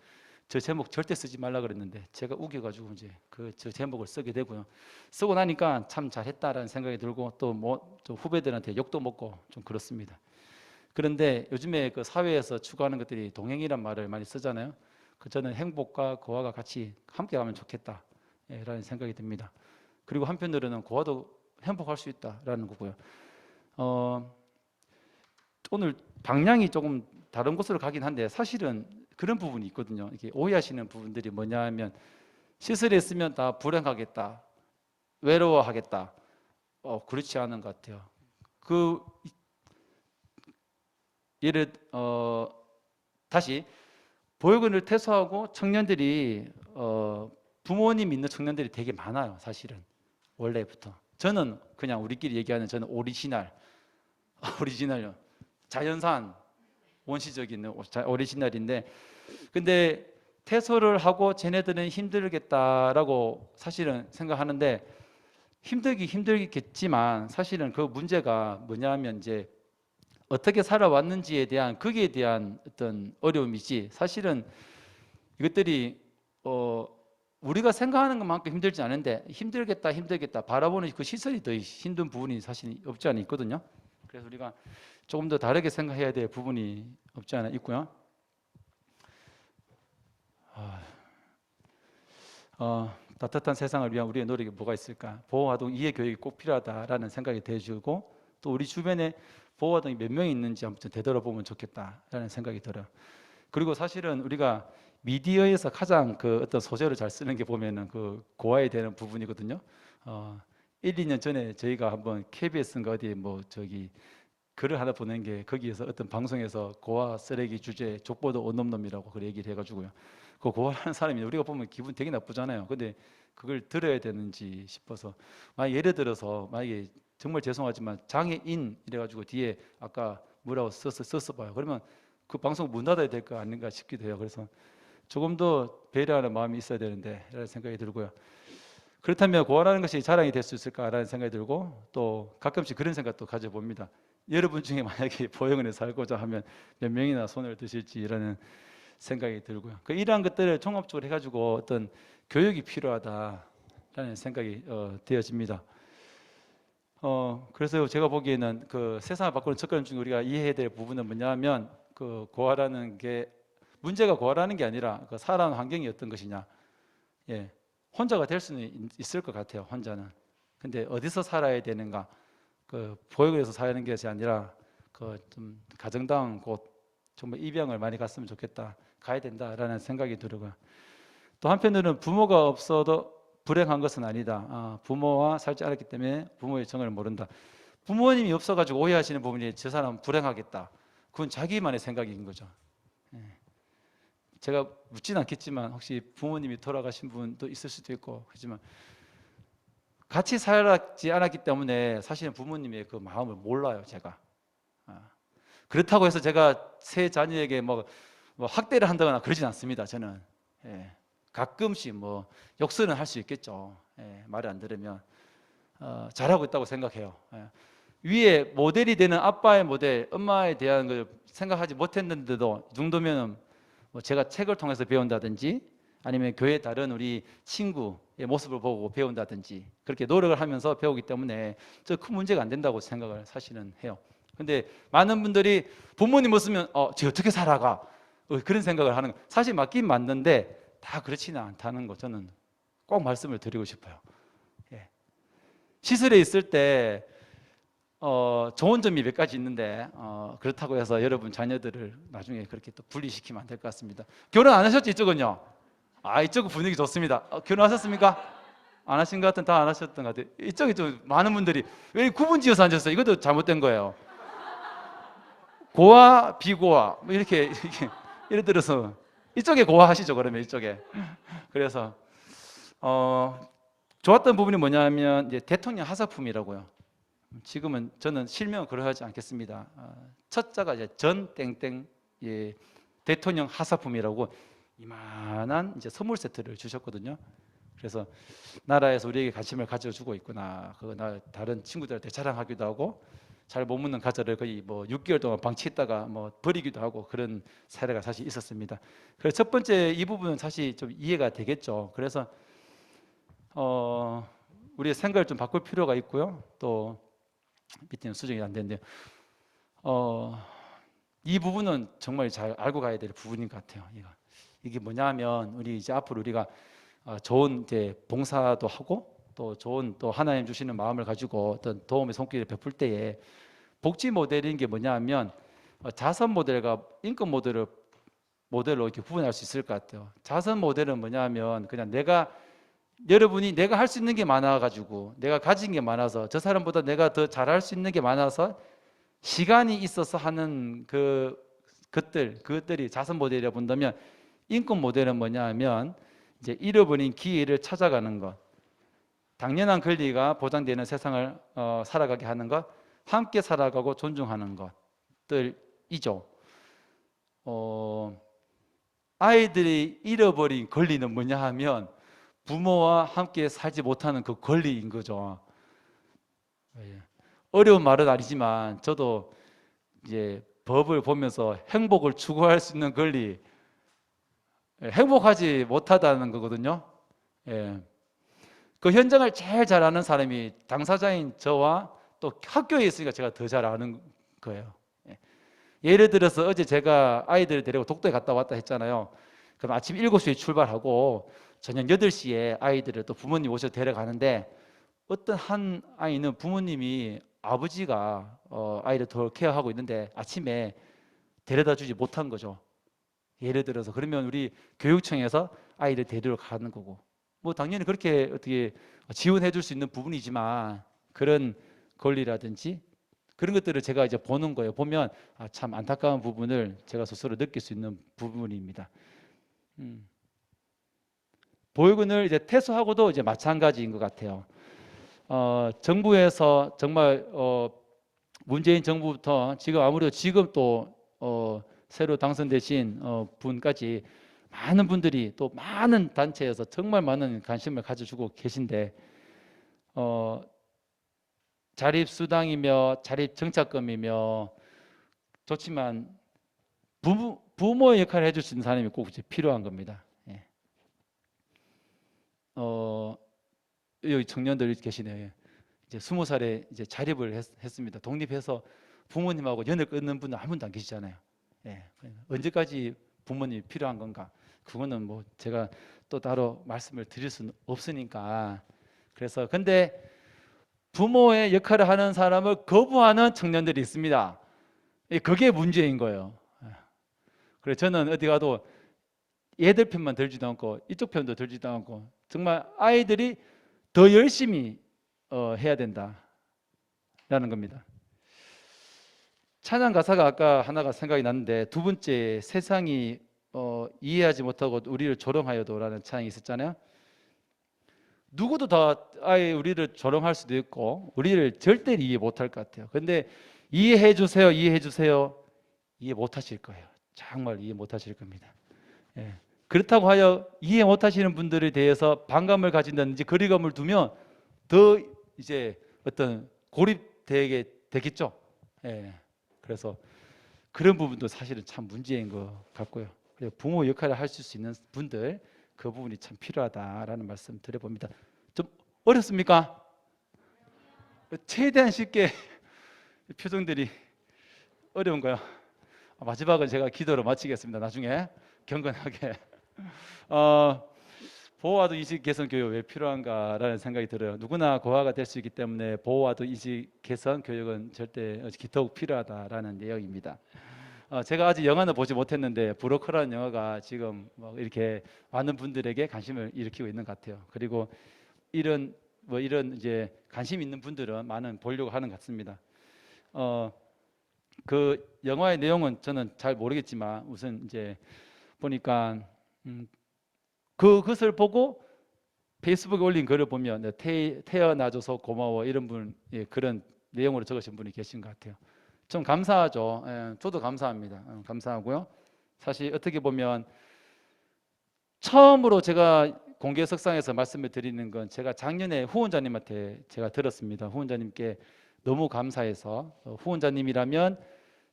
저 제목 절대 쓰지 말라 그랬는데 제가 우겨가지고 이제 저 제목을 쓰게 되고요. 쓰고 나니까 참 잘했다라는 생각이 들고 또 뭐 또 후배들한테 욕도 먹고 좀 그렇습니다. 그런데 요즘에 그 사회에서 추구하는 것들이 동행이란 말을 많이 쓰잖아요. 저는 행복과 고아가 같이 함께 가면 좋겠다라는 생각이 듭니다. 그리고 한편으로는 고아도 행복할 수 있다라는 거고요. 오늘 방향이 조금 다른 곳으로 가긴 한데 사실은 그런 부분이 있거든요. 이게 오해하시는 부분들이 뭐냐 하면 시설했으면 다 불행하겠다, 외로워하겠다. 그렇지 않은 것 같아요. 그 예를 다시 보육원을 퇴소하고 청년들이 부모님 있는 청년들이 되게 많아요. 사실은 원래부터. 저는 그냥 우리끼리 얘기하는 저는 오리지널요. 자연산 원시적인 오리지널인데 근데 퇴소를 하고 쟤네들은 힘들겠다라고 사실은 생각하는데 힘들겠지만 사실은 그 문제가 뭐냐면 이제 어떻게 살아왔는지에 대한 거기에 대한 어떤 어려움이지 사실은 이것들이 우리가 생각하는 것만큼 힘들지 않은데 힘들겠다 바라보는 그 시선이 더 힘든 부분이 사실 없지 않아 있거든요. 그래서 우리가 조금 더 다르게 생각해야 될 부분이 없지 않아 있고요. 따뜻한 세상을 위한 우리의 노력이 뭐가 있을까? 보호아동 이해 교육이 꼭 필요하다라는 생각이 들어주고 또 우리 주변에 보호아동이 몇 명이 있는지 한번 되돌아보면 좋겠다라는 생각이 들어요. 그리고 사실은 우리가 미디어에서 가장 그 어떤 소재를 잘 쓰는 게 보면은 그 고아에 대한 부분이거든요. 1, 2년 전에 저희가 한번 KBS인가 어디 뭐 저기 글을 하나 보낸 게 거기에서 어떤 방송에서 고아 쓰레기 주제 족보도 온놈놈이라고 그 얘기를 해가지고요. 그 고아라는 사람이 우리가 보면 기분 되게 나쁘잖아요. 근데 그걸 들어야 되는지 싶어서 만약 예를 들어서 만약에 정말 죄송하지만 장애인 이래가지고 뒤에 아까 뭐라고 썼어봐요. 그러면 그 방송 문 닫아야 될 거 아닌가 싶기도 해요. 그래서 조금 더 배려하는 마음이 있어야 되는데 라는 생각이 들고요. 그렇다면 고아라는 것이 자랑이 될 수 있을까라는 생각이 들고 또 가끔씩 그런 생각도 가져봅니다. 여러분 중에 만약에 보육원에 살고자 하면 몇 명이나 손을 드실지라는 생각이 들고요. 이러한 것들을 종합적으로 해가지고 어떤 교육이 필요하다라는 생각이 되어집니다. 그래서 제가 보기에는 그 세상을 바꾸는 첫걸음 중에 우리가 이해해야 될 부분은 뭐냐면 그 고아라는 게 문제가 고아라는 게 아니라 그 살아가는 환경이 어떤 것이냐. 예, 혼자가 될 수는 있을 것 같아요. 혼자는. 근데 어디서 살아야 되는가? 그 보육원에서 사는 것이 아니라 그 좀 가정당 곳 정말 입양을 많이 갔으면 좋겠다. 가야 된다라는 생각이 들고요. 또 한편으로는 부모가 없어도 불행한 것은 아니다. 부모와 살지 않았기 때문에 부모의 정을 모른다. 부모님이 없어가지고 오해하시는 부분이 저 사람 불행하겠다. 그건 자기만의 생각인 거죠. 예. 제가 묻지는 않겠지만 혹시 부모님이 돌아가신 분도 있을 수도 있고 하지만 같이 살지 않았기 때문에 사실은 부모님의 그 마음을 몰라요, 제가. 그렇다고 해서 제가 새 자녀에게 뭐 학대를 한다거나 그러진 않습니다, 저는. 예. 가끔씩 뭐 욕설은 할 수 있겠죠. 예. 말을 안 들으면 잘하고 있다고 생각해요. 예. 위에 모델이 되는 아빠의 모델, 엄마에 대한 걸 생각하지 못했는데도 이 정도면 뭐 제가 책을 통해서 배운다든지 아니면 교회 다른 우리 친구의 모습을 보고 배운다든지 그렇게 노력을 하면서 배우기 때문에 저 큰 문제가 안 된다고 생각을 사실은 해요. 근데 많은 분들이 부모님 없으면 쟤 어떻게 살아가? 그런 생각을 하는 거. 사실 맞긴 맞는데 다 그렇지는 않다는 거 저는 꼭 말씀을 드리고 싶어요. 예. 시설에 있을 때 좋은 점이 몇 가지 있는데 그렇다고 해서 여러분 자녀들을 나중에 그렇게 또 분리시키면 안 될 것 같습니다. 결혼 안 하셨죠, 이쪽은요? 이쪽은 분위기 좋습니다. 결혼하셨습니까? 안 하신 것 같은, 다 안 하셨던 것 같아요. 이쪽에 좀 많은 분들이 왜 구분 지어서 앉았어요? 이것도 잘못된 거예요. 고아, 비고아 뭐 이렇게 예를 들어서 이쪽에 고아 하시죠, 그러면 이쪽에. 그래서 좋았던 부분이 뭐냐면 이제 대통령 하사품이라고요. 지금은 저는 실명은 그러하지 않겠습니다. 첫 자가 이제 전 땡땡 대통령 하사품이라고 이만한 이제 선물 세트를 주셨거든요. 그래서 나라에서 우리에게 관심을 가져주고 있구나. 그거 나 다른 친구들한테 자랑하기도 하고 잘 못 먹는 과자를 거의 뭐 6개월 동안 방치했다가 뭐 버리기도 하고 그런 사례가 사실 있었습니다. 그래서 첫 번째 이 부분은 사실 좀 이해가 되겠죠. 그래서 우리의 생각을 좀 바꿀 필요가 있고요. 또 밑에는 수정이 안 되는데요. 이 부분은 정말 잘 알고 가야 될 부분인 것 같아요. 이게 뭐냐면 우리 이제 앞으로 우리가 좋은 이제 봉사도 하고 또 좋은 또 하나님 주시는 마음을 가지고 어떤 도움의 손길을 베풀 때에 복지 모델인 게 뭐냐면 자선 모델과 인권 모델로 이렇게 구분할 수 있을 것 같아요. 자선 모델은 뭐냐면 그냥 여러분이 내가 할 수 있는 게 많아가지고 내가 가진 게 많아서 저 사람보다 내가 더 잘할 수 있는 게 많아서 시간이 있어서 하는 그것들이 자선 모델이라 본다면 인권 모델은 뭐냐면 이제 잃어버린 기회를 찾아가는 것, 당연한 권리가 보장되는 세상을 살아가게 하는 것, 함께 살아가고 존중하는 것들이죠. 아이들이 잃어버린 권리는 뭐냐 하면 부모와 함께 살지 못하는 그 권리인 거죠. 어려운 말은 아니지만 저도 이제 법을 보면서 행복을 추구할 수 있는 권리, 행복하지 못하다는 거거든요. 예. 그 현장을 제일 잘 아는 사람이 당사자인 저와 또 학교에 있으니까 제가 더 잘 아는 거예요. 예. 예를 들어서 어제 제가 아이들 데리고 독도에 갔다 왔다 했잖아요. 그럼 아침 7시에 출발하고 저녁 8시에 아이들을 또 부모님 오셔서 데려가는데 어떤 한 아이는 부모님이 아버지가 아이를 더 케어하고 있는데 아침에 데려다 주지 못한 거죠. 예를 들어서 그러면 우리 교육청에서 아이를 데리러 가는 거고 뭐 당연히 그렇게 어떻게 지원해 줄 수 있는 부분이지만 그런 권리라든지 그런 것들을 제가 이제 보는 거예요. 보면 참 안타까운 부분을 제가 스스로 느낄 수 있는 부분입니다. 보육원을 이제 퇴소하고도 이제 마찬가지인 것 같아요. 정부에서 정말 문재인 정부부터 지금 아무래도 지금 또 새로 당선되신 분까지 많은 분들이 또 많은 단체에서 정말 많은 관심을 가져주고 계신데 자립수당이며 자립정착금이며 좋지만 부모의 역할을 해줄 수 있는 사람이 꼭 이제 필요한 겁니다. 예. 여기 청년들이 계시네요. 이제 20살에 이제 자립을 했습니다. 독립해서 부모님하고 연을 끊는 분은 한 분도 안 계시잖아요. 예. 언제까지 부모님이 필요한 건가? 그거는 뭐 제가 또 따로 말씀을 드릴 수는 없으니까. 그래서 근데 부모의 역할을 하는 사람을 거부하는 청년들이 있습니다. 그게 문제인 거예요. 그래서 저는 어디 가도 얘들 편만 들지도 않고 이쪽 편도 들지도 않고 정말 아이들이 더 열심히 해야 된다라는 겁니다. 찬양 가사가 아까 하나가 생각이 났는데, 두 번째 세상이 이해하지 못하고 우리를 조롱하여도라는 찬양이 있었잖아요. 누구도 다 아예 우리를 조롱할 수도 있고 우리를 절대 이해 못할 것 같아요. 근데 이해해 주세요, 이해해 주세요. 이해 못하실 거예요. 정말 이해 못하실 겁니다. 예. 그렇다고 하여 이해 못하시는 분들에 대해서 반감을 가진다든지 거리감을 두면 더 이제 어떤 고립되게 되겠죠. 예. 그래서 그런 부분도 사실은 참 문제인 것 같고요. 그리고 부모 역할을 하실 수 있는 분들, 그 부분이 참 필요하다라는 말씀 드려봅니다. 좀 어렵습니까? 최대한 쉽게 표정들이 어려운가요? 마지막은 제가 기도로 마치겠습니다. 나중에 경건하게 보호와도 인식 개선 교육 왜 필요한가라는 생각이 들어요. 누구나 고아가 될 수 있기 때문에 보호와도 인식 개선 교육은 절대 더욱 필요하다라는 내용입니다. 제가 아직 영화는 보지 못했는데 브로커라는 영화가 지금 뭐 이렇게 많은 분들에게 관심을 일으키고 있는 것 같아요. 그리고 이런 이제 관심 있는 분들은 많은 보려고 하는 것 같습니다. 그 영화의 내용은 저는 잘 모르겠지만 우선 이제 보니까 그것을 보고 페이스북에 올린 글을 보면 태어나줘서 고마워 이런 분, 예, 그런 내용으로 적으신 분이 계신 것 같아요. 좀 감사하죠. 예, 저도 감사합니다. 감사하고요. 사실 어떻게 보면 처음으로 제가 공개 석상에서 말씀을 드리는 건 제가 작년에 후원자님한테 제가 들었습니다. 후원자님께 너무 감사해서, 후원자님이라면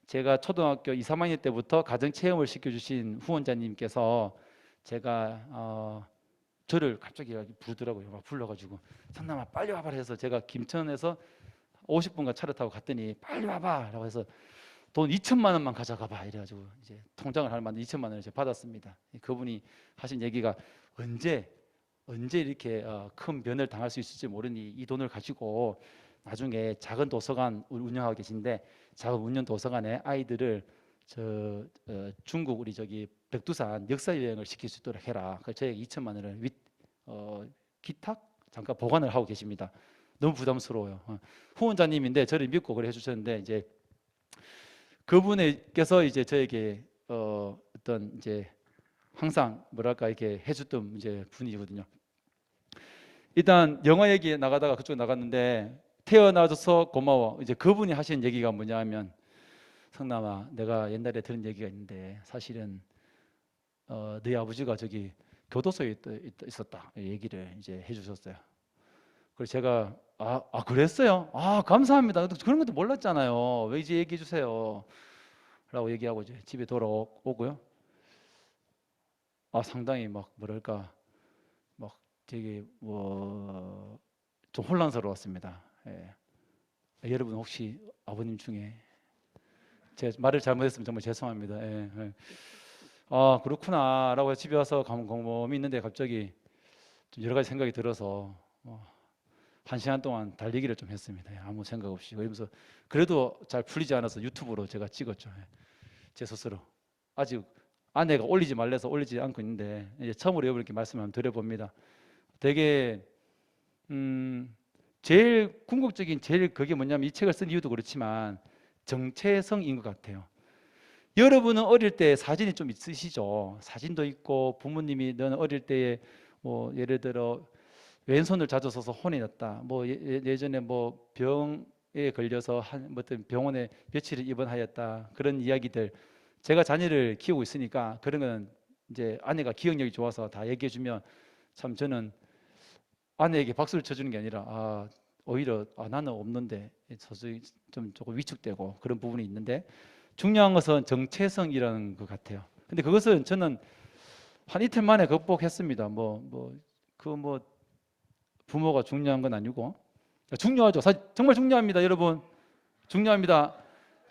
제가 초등학교 2, 3학년 때부터 가정 체험을 시켜주신 후원자님께서 제가 저를 갑자기 부르더라고요. 막 불러가지고 상남아 빨리 와봐라 해서 제가 김천에서 50분간 차를 타고 갔더니 빨리 와봐라고 해서 돈 2천만 원만 가져가봐 이래가지고 이제 통장을 할 만한 2천만 원을 제가 받았습니다. 그분이 하신 얘기가 언제 이렇게 큰 변을 당할 수 있을지 모르니 이 돈을 가지고 나중에 작은 도서관 운영하고 계신데 작은 운영 도서관에 아이들을 중국 우리 저기 백두산 역사 여행을 시킬 수 있도록 해라. 그래서 저에게 2천만 원을 기탁 잠깐 보관을 하고 계십니다. 너무 부담스러워요. 후원자님인데 저를 믿고 그래 해주셨는데 이제 그분께서 이제 저에게 어떤 이제 항상 뭐랄까 이렇게 해줬던 이제 분이거든요. 일단 영화 얘기 나가다가 그쪽 나갔는데 태어나줘서 고마워. 이제 그분이 하신 얘기가 뭐냐면 성남아, 내가 옛날에 들은 얘기가 있는데 사실은 너희 아버지가 저기 교도소에 있었다 얘기를 이제 해주셨어요. 그래서 제가 그랬어요? 감사합니다. 그런 것도 몰랐잖아요. 왜 이제 얘기해 주세요? 라고 얘기하고 이제 집에 돌아오고요. 상당히 막 뭐랄까 막 되게 좀 혼란스러웠습니다. 예. 여러분 혹시 아버님 중에 제가 말을 잘못했으면 정말 죄송합니다. 예, 예. 그렇구나라고 해서 집에 와서 곰곰이 있는데 갑자기 좀 여러 가지 생각이 들어서 1시간 동안 달리기를 좀 했습니다. 아무 생각 없이. 그러면서 그래도 잘 풀리지 않아서 유튜브로 제가 찍었죠. 제 스스로. 아직 아내가 올리지 말래서 올리지 않고 있는데 이제 처음으로 여러분께 말씀 한번 드려봅니다. 되게 제일 궁극적인 제일 그게 뭐냐면 이 책을 쓴 이유도 그렇지만 정체성인 것 같아요. 여러분은 어릴 때 사진이 좀 있으시죠? 사진도 있고 부모님이 너는 어릴 때에 뭐 예를 들어 왼손을 자주 써서 혼이 났다. 뭐 예전에 뭐 병에 걸려서 뭐 어떤 병원에 며칠을 입원하였다. 그런 이야기들 제가 자녀를 키우고 있으니까 그런 거는 이제 아내가 기억력이 좋아서 다 얘기해 주면 참 저는 아내에게 박수를 쳐주는 게 아니라 오히려 나는 없는데 서서히 좀 조금 위축되고 그런 부분이 있는데 중요한 것은 정체성이라는 것 같아요. 근데 그것은 저는 한 이틀 만에 극복했습니다. 부모가 중요한 건 아니고 중요하죠. 정말 중요합니다, 여러분. 중요합니다.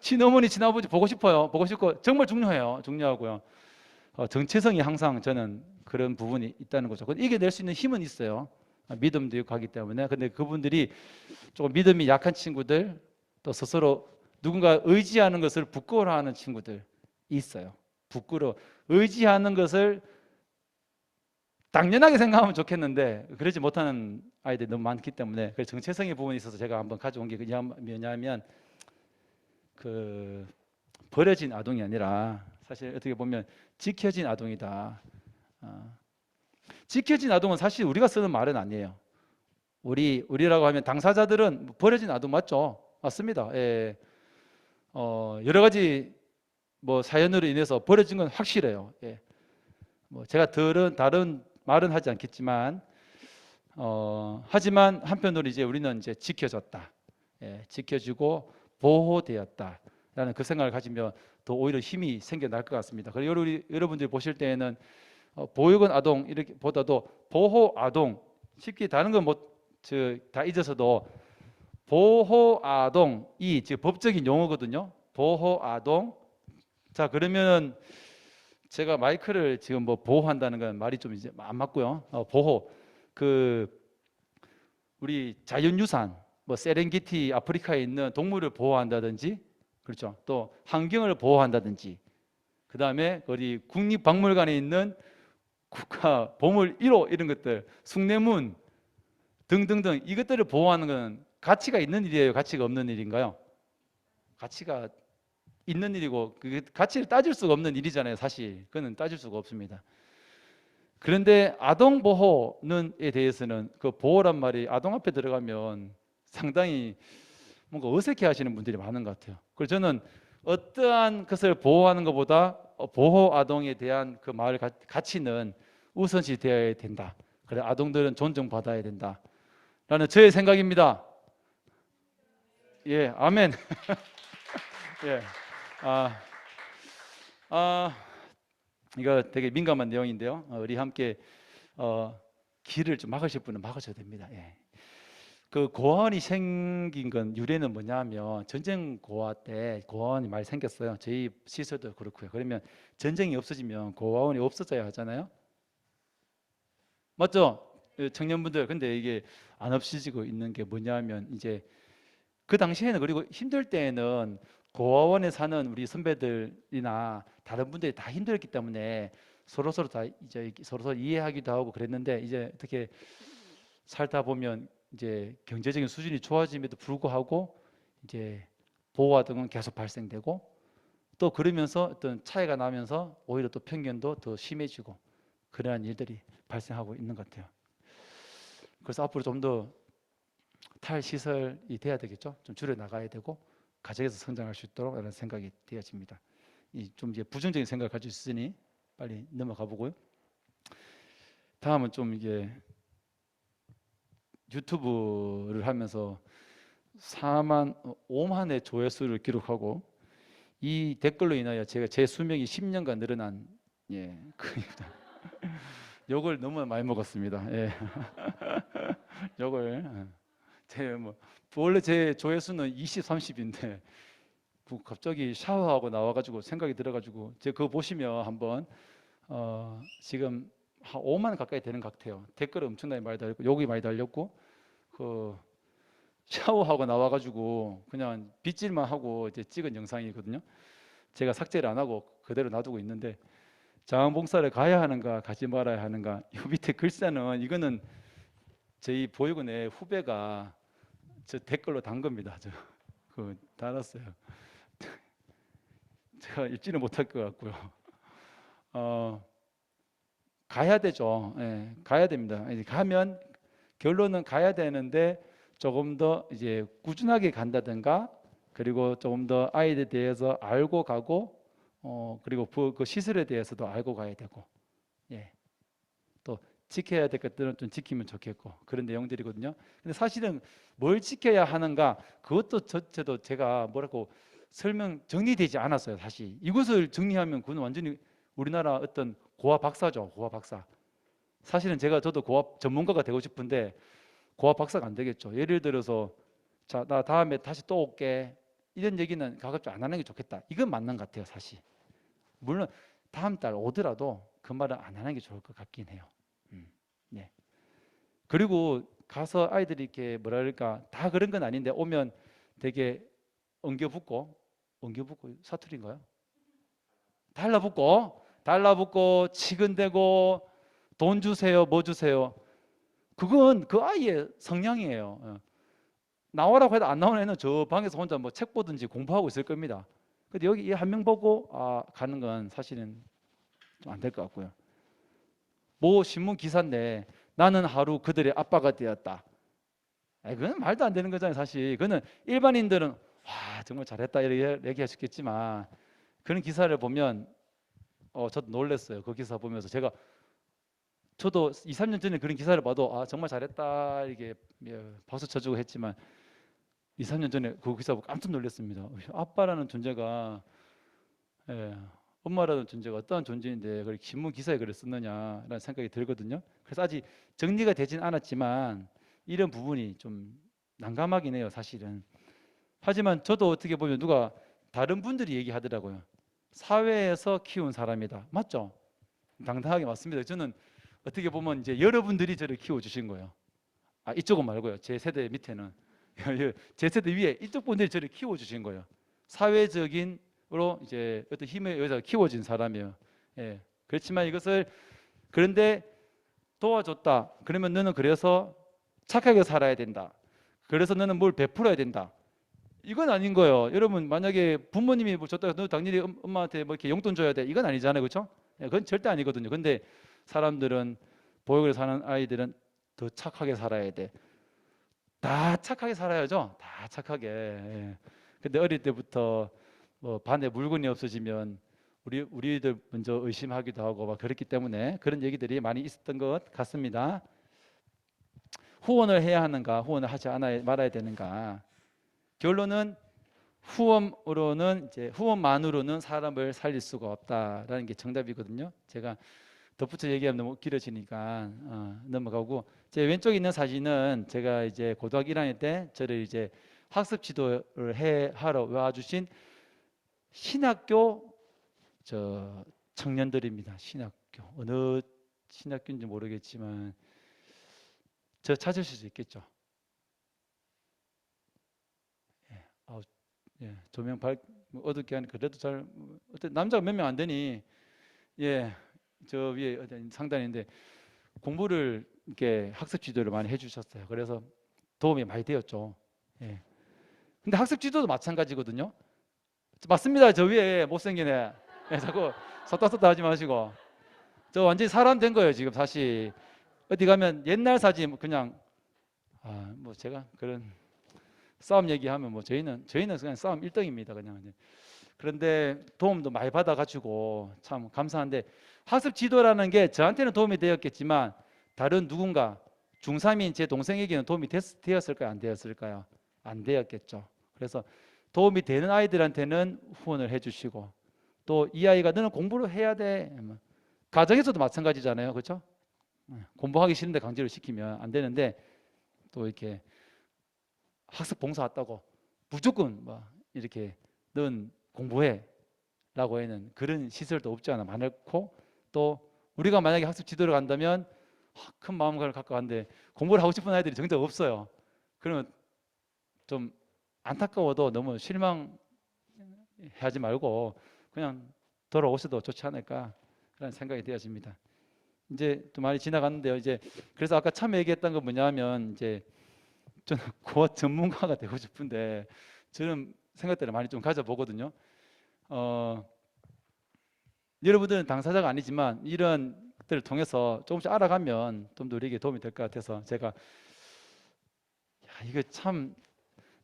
친어머니, 친아버지 보고 싶어요. 보고 싶고 정말 중요해요. 중요하고요. 정체성이 항상 저는 그런 부분이 있다는 거죠. 이겨낼 수 있는 힘은 있어요. 믿음도 있고 하기 때문에. 근데 그분들이 조금 믿음이 약한 친구들, 또 스스로 누군가 의지하는 것을 부끄러워하는 친구들 있어요. 의지하는 것을 당연하게 생각하면 좋겠는데 그러지 못하는 아이들이 너무 많기 때문에 그 정체성의 부분에 있어서 제가 한번 가져온 게 뭐냐면 그 버려진 아동이 아니라 사실 어떻게 보면 지켜진 아동이다. 어, 지켜진 아동은 사실 우리가 쓰는 말은 아니에요. 우리라고 하면 당사자들은 버려진 아동 맞죠? 맞습니다. 예. 여러 가지 뭐 사연으로 인해서 버려진 건 확실해요. 예. 뭐 제가 다른 말은 하지 않겠지만 하지만 한편으로 이제 우리는 이제 지켜졌다. 예, 지켜주고 보호되었다라는 그 생각을 가지면 더 오히려 힘이 생겨날 것 같습니다. 그리고 여러분들이 보실 때에는 보육원 아동 이렇게 보다도 보호 아동 쉽게 다른 건 뭐 다 잊어서도 보호 아동이 지금 법적인 용어거든요. 보호 아동. 자 그러면은 제가 마이크를 지금 뭐 보호한다는 건 말이 좀 이제 안 맞고요. 보호 그 우리 자연유산 뭐 세렝게티 아프리카에 있는 동물을 보호한다든지 그렇죠. 또 환경을 보호한다든지 그 다음에 어디 국립박물관에 있는 국가 보물 1호 이런 것들 숭례문 등등등 이것들을 보호하는 건 가치가 있는 일이에요? 가치가 없는 일인가요? 가치가 있는 일이고 그 가치를 따질 수가 없는 일이잖아요. 사실 그거는 따질 수가 없습니다. 그런데 아동 보호에 대해서는 그 보호란 말이 아동 앞에 들어가면 상당히 뭔가 어색해 하시는 분들이 많은 것 같아요. 그래서 저는 어떠한 것을 보호하는 것보다 보호 아동에 대한 그 마을 가치는 우선시 되어야 된다. 그래 아동들은 존중받아야 된다. 라는 저의 생각입니다. 예, 아멘. 예. 아, 아, 이거 되게 민감한 내용인데요. 우리 함께 길을 좀 막으실 분은 막으셔야 됩니다. 예. 그 고아원이 생긴 건 유래는 뭐냐면 전쟁 고아 때 고아원이 많이 생겼어요. 저희 시설도 그렇고요. 그러면 전쟁이 없어지면 고아원이 없어져야 하잖아요. 맞죠? 청년분들 근데 이게 안 없어지고 있는 게 뭐냐면 이제 그 당시에는 그리고 힘들 때에는 고아원에 사는 우리 선배들이나 다른 분들이 다 힘들었기 때문에 서로 다 이제 서로 이해하기도 하고 그랬는데 이제 어떻게 살다 보면 이제 경제적인 수준이 좋아짐에도 불구하고 이제 보호와 등은 계속 발생되고 또 그러면서 어떤 차이가 나면서 오히려 또 편견도 더 심해지고 그러한 일들이 발생하고 있는 것 같아요. 그래서 앞으로 좀 더 탈시설이 돼야 되겠죠. 좀 줄여 나가야 되고 가정에서 성장할 수 있도록 라는 생각이 되어집니다. 이 좀 이제 부정적인 생각을 가지고 있으니 빨리 넘어가 보고요. 다음은 좀 이게 유튜브를 하면서 5만의 조회수를 기록하고 이 댓글로 인하여 제가 제 수명이 10년간 늘어난 그 욕을 너무 많이 먹었습니다. 예. 욕을 제뭐 원래 제 조회수는 20, 30인데 갑자기 샤워하고 나와가지고 생각이 들어가지고 제가 그거 보시면 한번 지금 한 5만 가까이 되는 것 같아요. 댓글 엄청나게 많이 달렸고 욕이 많이 달렸고 그 샤워하고 나와가지고 그냥 빗질만 하고 이제 찍은 영상이거든요. 제가 삭제를 안 하고 그대로 놔두고 있는데 자원봉사를 가야 하는가 가지 말아야 하는가 이 밑에 글자는 이거는 저희 보육원의 후배가 저 댓글로 단 겁니다. 저 그 달았어요. 제가 읽지는 못할 것 같고요. 어, 가야 되죠. 예, 가야 됩니다. 이제 가면 결론은 가야 되는데 조금 더 이제 꾸준하게 간다든가 그리고 조금 더 아이들에 대해서 알고 가고 그리고 그 시설에 대해서도 알고 가야 되고 예. 또 지켜야 될 것들은 좀 지키면 좋겠고 그런 내용들이거든요. 근데 사실은 뭘 지켜야 하는가 그것도 저도 제가 뭐라고 설명 정리되지 않았어요. 사실 이것을 정리하면 그건 완전히 우리나라 어떤 고아 박사죠. 고아 박사. 사실은 저도 고아 전문가가 되고 싶은데 고아 박사가 안 되겠죠. 예를 들어서 자, 나 다음에 다시 또 올게. 이런 얘기는 가급적 안 하는 게 좋겠다. 이건 맞는 것 같아요, 사실. 물론 다음 달 오더라도 그 말은 안 하는 게 좋을 것 같긴 해요. 네. 그리고 가서 아이들이 이렇게 뭐라 그럴까 다 그런 건 아닌데 오면 되게 엉겨붙고 사투리인가요? 달라붙고 치근대고 돈 주세요, 뭐 주세요. 그건 그 아이의 성향이에요. 나오라고 해도 안 나오는 애는 저 방에서 혼자 뭐 책 보든지 공부하고 있을 겁니다. 근데 여기 이 한 명 보고 가는 건 사실은 좀 안 될 것 같고요. 뭐 신문 기사인데 나는 하루 그들의 아빠가 되었다. 그건 말도 안 되는 거잖아요, 사실. 그거는 일반인들은 와 정말 잘했다 이렇게 얘기할 수 있겠지만 그런 기사를 보면 저도 놀랐어요. 그 기사 보면서 저도 2, 3년 전에 그런 기사를 봐도 정말 잘했다 이게 박수 쳐주고 했지만 2, 3년 전에 그 기사 보고 깜짝 놀랐습니다. 아빠라는 존재가 예, 엄마라는 존재가 어떠한 존재인데 그걸 신문 기사에 글을 썼느냐라는 생각이 들거든요. 그래서 아직 정리가 되진 않았지만 이런 부분이 좀 난감하긴 해요, 사실은. 하지만 저도 어떻게 보면 누가 다른 분들이 얘기하더라고요. 사회에서 키운 사람이다. 맞죠? 당당하게 맞습니다. 저는 어떻게 보면 이제 여러분들이 저를 키워주신 거예요. 이쪽은 말고요. 제 세대 밑에는 제 세대 위에 이쪽 분들이 저를 키워주신 거예요. 사회적인으로 이제 어떤 힘의 여자가 키워진 사람이에요. 예. 그렇지만 이것을 그런데 도와줬다. 그러면 너는 그래서 착하게 살아야 된다. 그래서 너는 뭘 베풀어야 된다. 이건 아닌 거예요. 여러분 만약에 부모님이 뭐 줬다 너 당연히 엄마한테 뭐 이렇게 용돈 줘야 돼. 이건 아니잖아요. 그렇죠? 그건 절대 아니거든요. 근데 사람들은 보육을 사는 아이들은 더 착하게 살아야 돼. 다 착하게 살아야죠. 다 착하게. 예. 근데 어릴 때부터 뭐 반에 물건이 없어지면 우리들 먼저 의심하기도 하고 막 그렇기 때문에 그런 얘기들이 많이 있었던 것 같습니다. 후원을 해야 하는가, 후원을 하지 말아야 되는가. 결론은 후원으로는 이제 후원만으로는 사람을 살릴 수가 없다라는 게 정답이거든요. 제가 덧붙여 얘기하면 너무 길어지니까 넘어가고 제 왼쪽에 있는 사진은 제가 이제 고등학교 1학년 때 저를 이제 학습 지도를 하러 와주신 신학교 청년들입니다. 신학교 어느 신학교인지 모르겠지만 저 찾으실 수 있겠죠. 조명 어둡게 하니까 그래도 잘 어떤 남자가 몇 명 안 되니 저 위에 어떤 상단인데 공부를 이렇게 학습 지도를 많이 해주셨어요. 그래서 도움이 많이 되었죠. 예. 근데 학습 지도도 마찬가지거든요. 맞습니다. 저 위에 못생긴 애. 자꾸 섰다 하지 마시고. 저 완전히 사람 된 거예요, 지금 사실. 어디 가면 옛날 사진 그냥 뭐 제가 그런 싸움 얘기하면 뭐 저희는 그냥 싸움 1등입니다. 그냥. 그런데 도움도 많이 받아가지고 참 감사한데 학습 지도라는 게 저한테는 도움이 되었겠지만 다른 누군가 중3인 제 동생에게는 도움이 되었을까요? 안 되었을까요? 안 되었겠죠. 그래서 도움이 되는 아이들한테는 후원을 해주시고 또 이 아이가 너는 공부를 해야 돼. 뭐 가정에서도 마찬가지잖아요. 그렇죠? 공부하기 싫은데 강제로 시키면 안 되는데 또 이렇게 학습 봉사 왔다고 무조건 뭐 이렇게 넌 공부해 라고 하는 그런 시설도 없지 않아 많고 또 우리가 만약에 학습 지도를 간다면 큰 마음을 갖고 가는데 공부를 하고 싶은 아이들이 정작 없어요. 그러면 좀 안타까워도 너무 실망하지 말고 그냥 돌아오셔도 좋지 않을까 그런 생각이 되어집니다. 이제 또 많이 지나갔는데요. 이제 그래서 아까 처음에 얘기했던 건 뭐냐면 이제 저는 곧 전문가가 되고 싶은데 저는 생각들을 많이 좀 가져보거든요. 여러분들은 당사자가 아니지만 이런 것들을 통해서 조금씩 알아가면 좀 더 우리에게 도움이 될 것 같아서 제가 이거 참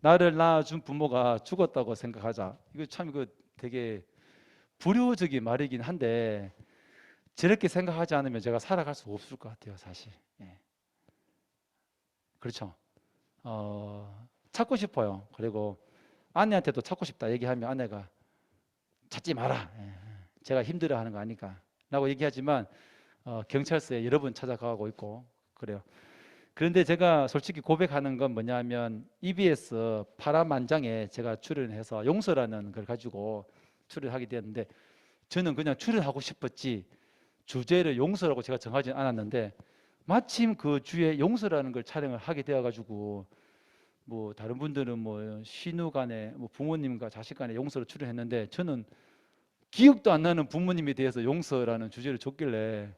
나를 낳아준 부모가 죽었다고 생각하자. 이거 참 이거 되게 불효적인 말이긴 한데 저렇게 생각하지 않으면 제가 살아갈 수 없을 것 같아요, 사실. 예. 그렇죠. 찾고 싶어요. 그리고 아내한테도 찾고 싶다 얘기하면 아내가 찾지 마라. 예. 제가 힘들어하는 거 아니까 라고 얘기하지만 경찰서에 여러 번 찾아가고 있고 그래요. 그런데 제가 솔직히 고백하는 건 뭐냐면 EBS 파라만장에 제가 출연해서 용서라는 걸 가지고 출연하게 되었는데 저는 그냥 출연하고 싶었지 주제를 용서라고 제가 정하지 않았는데 마침 그 주에 용서라는 걸 촬영을 하게 되어가지고 뭐 다른 분들은 뭐 신우 간에 뭐 부모님과 자식 간에 용서로 출연했는데 저는 기억도 안 나는 부모님에 대해서 용서라는 주제를 줬길래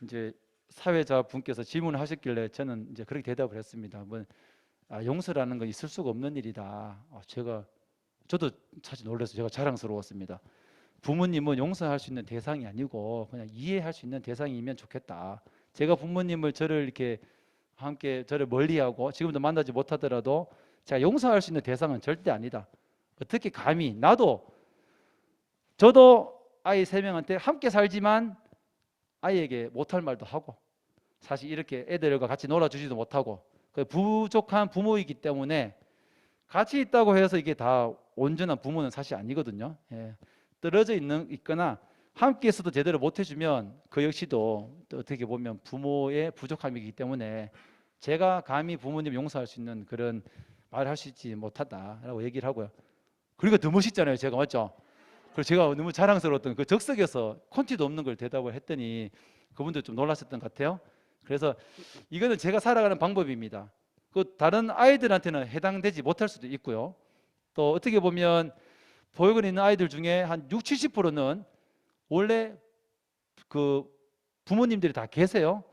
이제 사회자 분께서 질문을 하셨길래 저는 이제 그렇게 대답을 했습니다. 뭐, 용서라는 건 있을 수가 없는 일이다. 저도 사실 놀라서 제가 자랑스러웠습니다. 부모님은 용서할 수 있는 대상이 아니고 그냥 이해할 수 있는 대상이면 좋겠다. 제가 부모님을 저를 이렇게 함께 저를 멀리하고 지금도 만나지 못하더라도 제가 용서할 수 있는 대상은 절대 아니다. 어떻게 감히 저도 아이 3명한테 함께 살지만 아이에게 못할 말도 하고 사실 이렇게 애들과 같이 놀아주지도 못하고 부족한 부모이기 때문에 같이 있다고 해서 이게 다 온전한 부모는 사실 아니거든요. 예. 떨어져 있거나 함께해서도 제대로 못 해주면 그 역시도 또 어떻게 보면 부모의 부족함이기 때문에 제가 감히 부모님 용서할 수 있는 그런 말을 할 수 있지 못하다라고 얘기를 하고요. 그리고 더 멋있잖아요, 제가. 맞죠? 그래서 제가 너무 자랑스러웠던 그 적석에서 콘티도 없는 걸 대답을 했더니 그분도 좀 놀랐었던 것 같아요. 그래서 이거는 제가 살아가는 방법입니다. 그 다른 아이들한테는 해당되지 못할 수도 있고요. 또 어떻게 보면 보육원에 있는 아이들 중에 한 60, 70%는 원래 그 부모님들이 다 계세요.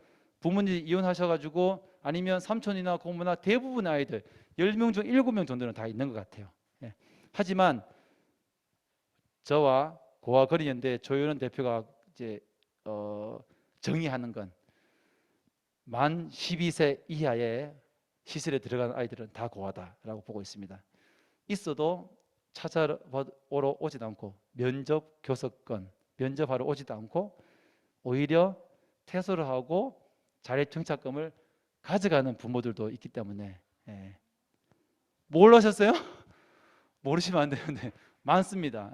부모님이 이혼하셔가지고 아니면 삼촌이나 고모나 대부분의 아이들 10명 중 7명 정도는 다 있는 것 같아요. 예. 하지만 저와 고아 거리연대 조윤원 대표가 이제 정의하는 건 만 12세 이하의 시설에 들어간 아이들은 다 고아다라고 보고 있습니다. 있어도 찾아오러 오지도 않고 면접 교섭권 면접하러 오지도 않고 오히려 퇴소를 하고 자립정착금을 가져가는 부모들도 있기 때문에 몰라셨어요? 모르시면 안 되는데 많습니다.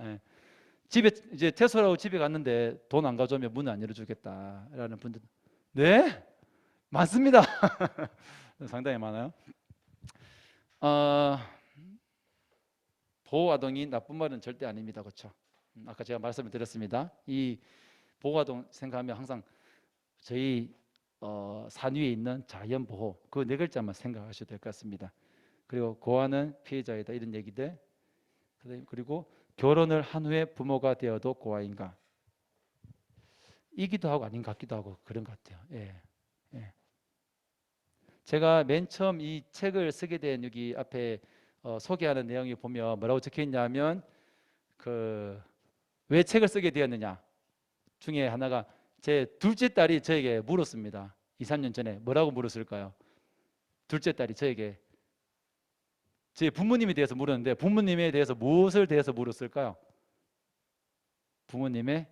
집에 이제 퇴소를 하고 집에 갔는데 돈 안 가져오면 문을 안 열어주겠다라는 분들 네 많습니다. 상당히 많아요. 보호아동이 나쁜 말은 절대 아닙니다. 그렇죠? 아까 제가 말씀을 드렸습니다. 이 보호아동 생각하면 항상 저희 산 위에 있는 자연보호 그 네 글자만 생각하셔도 될 것 같습니다. 그리고 고아는 피해자이다 이런 얘기들 그리고 결혼을 한 후에 부모가 되어도 고아인가 이기도 하고 아닌 것 같기도 하고 그런 것 같아요. 예. 예. 제가 맨 처음 이 책을 쓰게 된 여기 앞에 소개하는 내용이 보면 뭐라고 적혀 있냐면 왜 책을 쓰게 되었느냐 중에 하나가 제 둘째 딸이 저에게 물었습니다. 2, 3년 전에 뭐라고 물었을까요? 둘째 딸이 저에게 제 부모님에 대해서 물었는데 부모님에 대해서 무엇을 대해서 물었을까요? 부모님의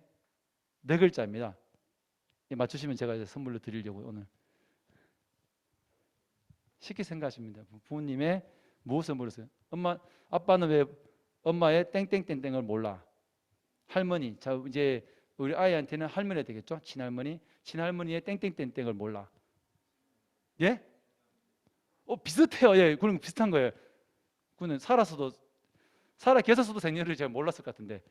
네 글자입니다. 맞추시면 제가 이제 선물로 드리려고 오늘 쉽게 생각하십니다. 부모님의 무엇을 물었어요? 아빠는 왜 엄마의 땡땡땡땡을 몰라? 할머니, 자 이제 우리 아이한테는 할머니가 되겠죠? 친할머니의 땡땡땡땡을 몰라. 예? 비슷해요. 예, 그럼 비슷한 거예요. 그는 살아 계셨어도 생년을 잘 몰랐을 것 같은데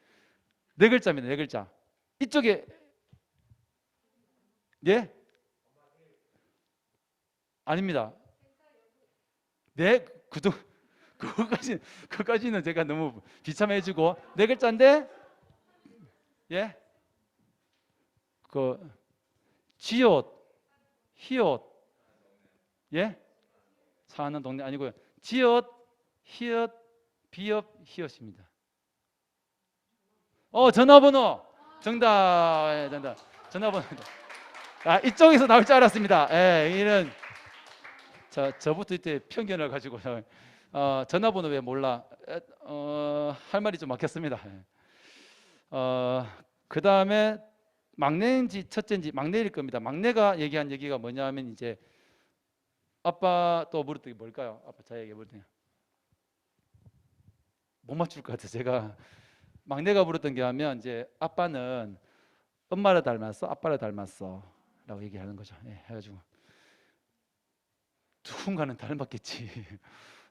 네 글자입니다. 네 글자. 이쪽에 예? 아닙니다. 네, 그까지는 제가 너무 비참해지고 네 글자인데 예? 그 지읒, 히읗 예? 사는 동네 아니고요. 지읒, 히읗, 비읍, 히읗입니다. 전화번호 정답, 정답. 전화번호. 이쪽에서 나올 줄 알았습니다. 이런 저부터 이때 편견을 가지고 전화번호 왜 몰라? 할 말이 좀 막혔습니다. 그 다음에 막내인지 첫째인지 막내일 겁니다. 막내가 얘기한 얘기가 뭐냐면 이제 아빠 또 물었더니 뭘까요? 아빠 자에게 물었더니 못 맞출 것 같아요. 제가 막내가 물었던 게 하면 이제 아빠는 엄마를 닮았어, 아빠를 닮았어 라고 얘기하는 거죠. 해가지고 누군가는 닮았겠지.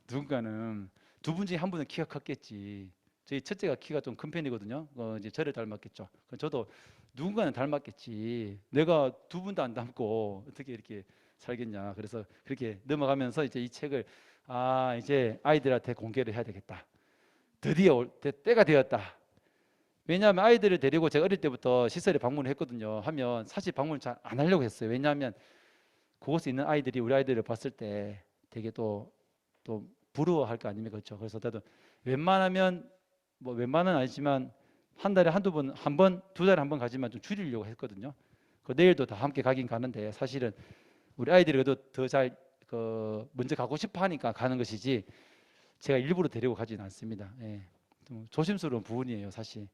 누군가는 두 분 중에 한 분은 키가 컸겠지. 저희 첫째가 키가 좀 큰 편이거든요. 이제 저를 닮았겠죠. 저도 누군가는 닮았겠지. 내가 두 분도 안 닮고 어떻게 이렇게 살겠냐. 그래서 그렇게 넘어가면서 이제 이 책을 이제 아이들한테 공개를 해야 되겠다. 드디어 때가 되었다. 왜냐하면 아이들을 데리고 제가 어릴 때부터 시설에 방문을 했거든요. 하면 사실 방문을 잘 안 하려고 했어요. 왜냐하면 그곳에 있는 아이들이 우리 아이들을 봤을 때 되게 또 부러워할 거 아닙니까? 그렇죠? 그래서 나도 웬만하면 뭐 웬만은 아니지만 한 달에 한두 번, 한 번, 두 달에 한 번 가지만 좀 줄이려고 했거든요. 그 내일도 다 함께 가긴 가는데 사실은 우리 아이들이 그래도 더 잘 먼저 가고 싶어 하니까 가는 것이지 제가 일부러 데리고 가지는 않습니다. 예. 좀 조심스러운 부분이에요, 사실.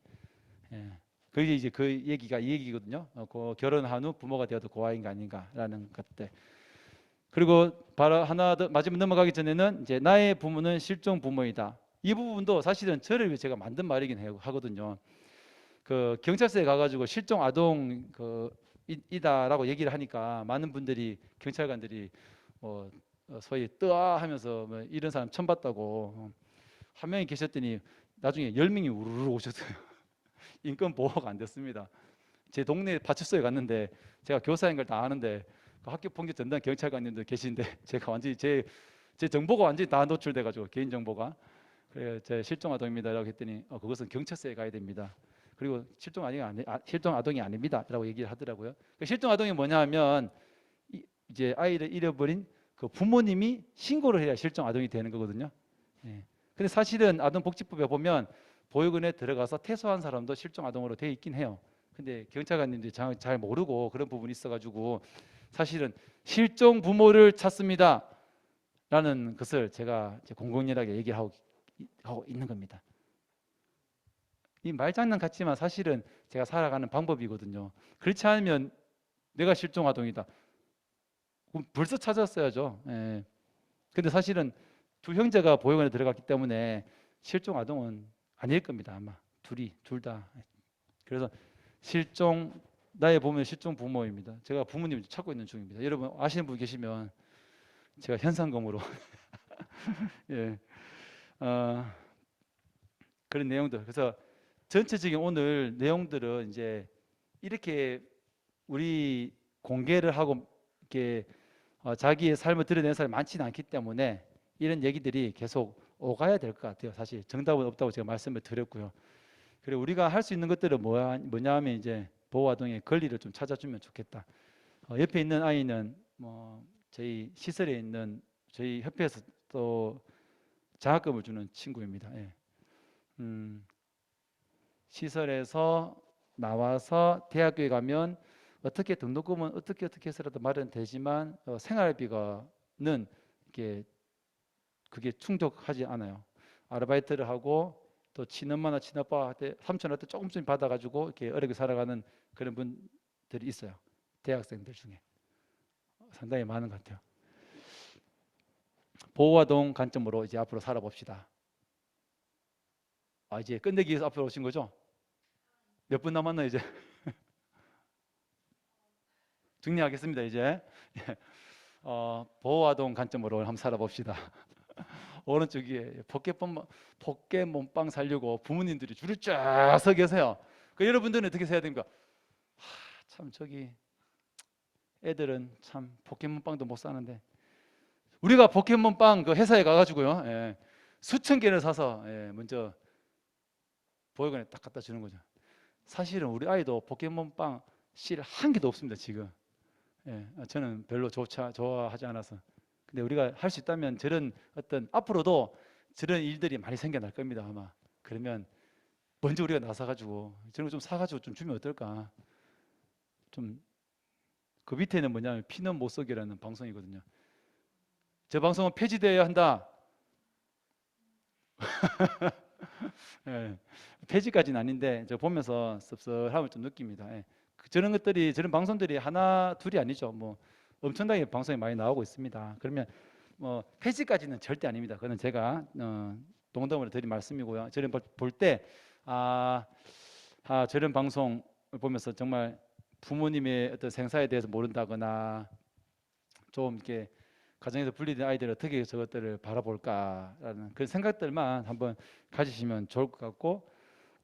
예. 그게 이제 그 얘기가 이 얘기거든요. 그 결혼한 후 부모가 되어도 고아인가 아닌가라는 것들. 그리고 바로 하나 더 마지막 넘어가기 전에는 이제 나의 부모는 실종 부모이다. 이 부분도 사실은 저를 위해 제가 만든 말이긴 해요, 하거든요. 그 경찰서에 가가지고 실종 아동 이다라고 얘기를 하니까 많은 분들이 경찰관들이 뭐 소위 뜨아 하면서 뭐 이런 사람 처음 봤다고 한 명이 계셨더니 나중에 10명이 우르르 오셨어요. 인권 보호가 안 됐습니다. 제 동네 파출소에 갔는데 제가 교사인 걸 다 아는데 그 학교 폭력 전담 경찰관님도 계신데 제가 완전히 제 정보가 완전히 다 노출돼가지고 개인 정보가 그래 제 실종 아동입니다라고 했더니 그것은 경찰서에 가야 됩니다. 그리고 실종 아동이 아닙니다라고 얘기를 하더라고요. 그 실종 아동이 뭐냐하면 이제 아이를 잃어버린 그 부모님이 신고를 해야 실종 아동이 되는 거거든요. 예. 근데 사실은 아동복지법에 보면 보육원에 들어가서 퇴소한 사람도 실종 아동으로 돼 있긴 해요. 근데 경찰관님들이 잘 모르고 그런 부분이 있어가지고 사실은 실종 부모를 찾습니다. 라는 것을 제가 공공연하게 얘기하고 있는 겁니다. 이 말장난 같지만 사실은 제가 살아가는 방법이거든요. 그렇지 않으면 내가 실종 아동이다. 그럼 벌써 찾았어야죠. 예. 근데 사실은 두 형제가 보육원에 들어갔기 때문에 실종 아동은 아닐 겁니다. 아마 둘 다. 그래서 나의 보면 실종 부모입니다. 제가 부모님을 찾고 있는 중입니다. 여러분 아시는 분 계시면 제가 현상금으로 예, 어, 그런 내용들. 그래서 전체적인 오늘 내용들은 이제 이렇게 우리 공개를 하고 이렇게 자기의 삶을 드러내는 사람이 많지는 않기 때문에 이런 얘기들이 계속 오가야 될 것 같아요. 사실 정답은 없다고 제가 말씀을 드렸고요. 그리고 우리가 할 수 있는 것들은 뭐냐 하면 이제 보호아동의 권리를 좀 찾아주면 좋겠다. 옆에 있는 아이는 뭐 저희 시설에 있는 저희 협회에서 또 장학금을 주는 친구입니다. 예. 시설에서 나와서 대학교에 가면 어떻게 등록금은 어떻게 해서라도 마련되지만 생활비가는 이게 그게 충족하지 않아요. 아르바이트를 하고 또 친엄마나 친아빠한테 삼촌한테 조금씩 받아가지고 이렇게 어렵게 살아가는 그런 분들이 있어요. 대학생들 중에 상당히 많은 것 같아요. 보호아동 관점으로 이제 앞으로 살아봅시다. 이제 끝내기 위해서 앞으로 오신 거죠? 몇 분 남았나 이제? 정리하겠습니다 이제. 보호아동 관점으로 한번 살아봅시다. 오른쪽에 포켓몬빵 살려고 부모님들이 줄을 쫙 서 계세요. 그 여러분들은 어떻게 해야 됩니까? 참 저기 애들은 참 포켓몬빵도 못 사는데 우리가 포켓몬빵 그 회사에 가가지고요, 예, 수천 개를 사서 먼저 보육원에 딱 갖다 주는 거죠. 사실은 우리 아이도 포켓몬빵 실 한 개도 없습니다 지금. 저는 별로 좋아하지 않아서. 근데 우리가 할 수 있다면 저런 어떤 앞으로도 저런 일들이 많이 생겨날 겁니다 아마. 그러면 먼저 우리가 나서가지고 저런 거 좀 사가지고 좀 주면 어떨까. 좀 그 밑에는 뭐냐면 피는 못 속이라는 방송이거든요. 저 방송은 폐지되어야 한다. 예, 폐지까지는 아닌데 저 보면서 씁쓸함을 좀 느낍니다. 저런 방송들이 하나 둘이 아니죠. 뭐 엄청나게 방송이 많이 나오고 있습니다. 그러면 뭐 폐지까지는 절대 아닙니다. 그거는 제가 농담으로 드린 말씀이고요. 저는 볼 때 저런 방송을 보면서 정말 부모님의 어떤 생사에 대해서 모른다거나 좀 이렇게 가정에서 분리된 아이들을 어떻게 저것들을 바라볼까라는 그런 생각들만 한번 가지시면 좋을 것 같고,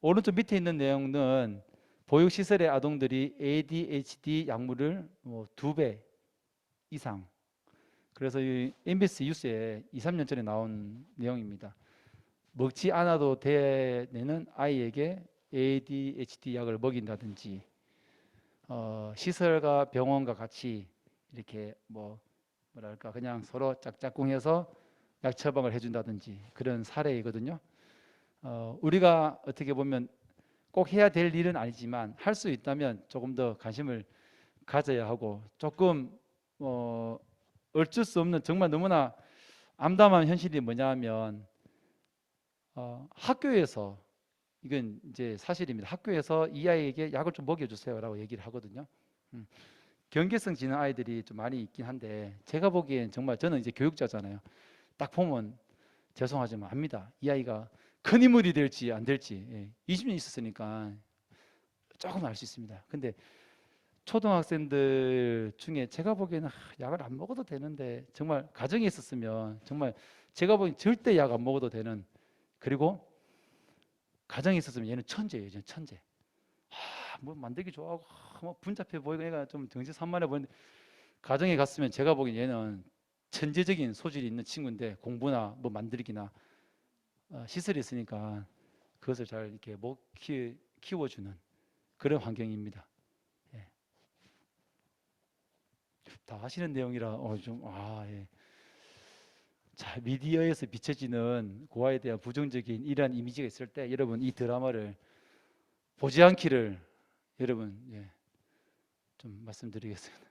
오른쪽 밑에 있는 내용은 보육시설의 아동들이 ADHD 약물을 뭐 2배 이상, 그래서 이 MBC 뉴스에 2, 3년 전에 나온 내용입니다. 먹지 않아도 되는 아이에게 ADHD 약을 먹인다든지 시설과 병원과 같이 이렇게 뭐랄까 그냥 서로 짝짝꿍해서 약 처방을 해준다든지 그런 사례이거든요. 우리가 어떻게 보면 꼭 해야 될 일은 아니지만 할 수 있다면 조금 더 관심을 가져야 하고 조금 어쩔 수 없는 정말 너무나 암담한 현실이 뭐냐 하면 학교에서 이건 이제 사실입니다. 학교에서 이 아이에게 약을 좀 먹여주세요라고 얘기를 하거든요. 음, 경계성 지능 아이들이 좀 많이 있긴 한데 제가 보기엔 정말 저는 이제 교육자잖아요. 딱 보면 죄송하지만 압니다. 이 아이가 큰 인물이 될지 안 될지 20년 있었으니까 조금 알 수 있습니다. 근데 초등학생들 중에 제가 보기에는 약을 안 먹어도 되는데 정말 가정에 있었으면 정말 제가 보기엔 절대 약 안 먹어도 되는 그리고 가정에 있었으면 얘는 천재예요. 얘는 천재. 뭐 만들기 좋아하고 뭐 분잡해 보이고 얘가 좀 정신산만해 보이는데 가정에 갔으면 제가 보기엔 얘는 천재적인 소질이 있는 친구인데 공부나 뭐 만들기나 시설이 있으니까 그것을 잘 이렇게 못 키워주는 그런 환경입니다. 예. 다 하시는 내용이라 예. 자, 미디어에서 비춰지는 고아에 대한 부정적인 이러한 이미지가 있을 때 여러분 이 드라마를 보지 않기를 여러분 좀 말씀드리겠습니다.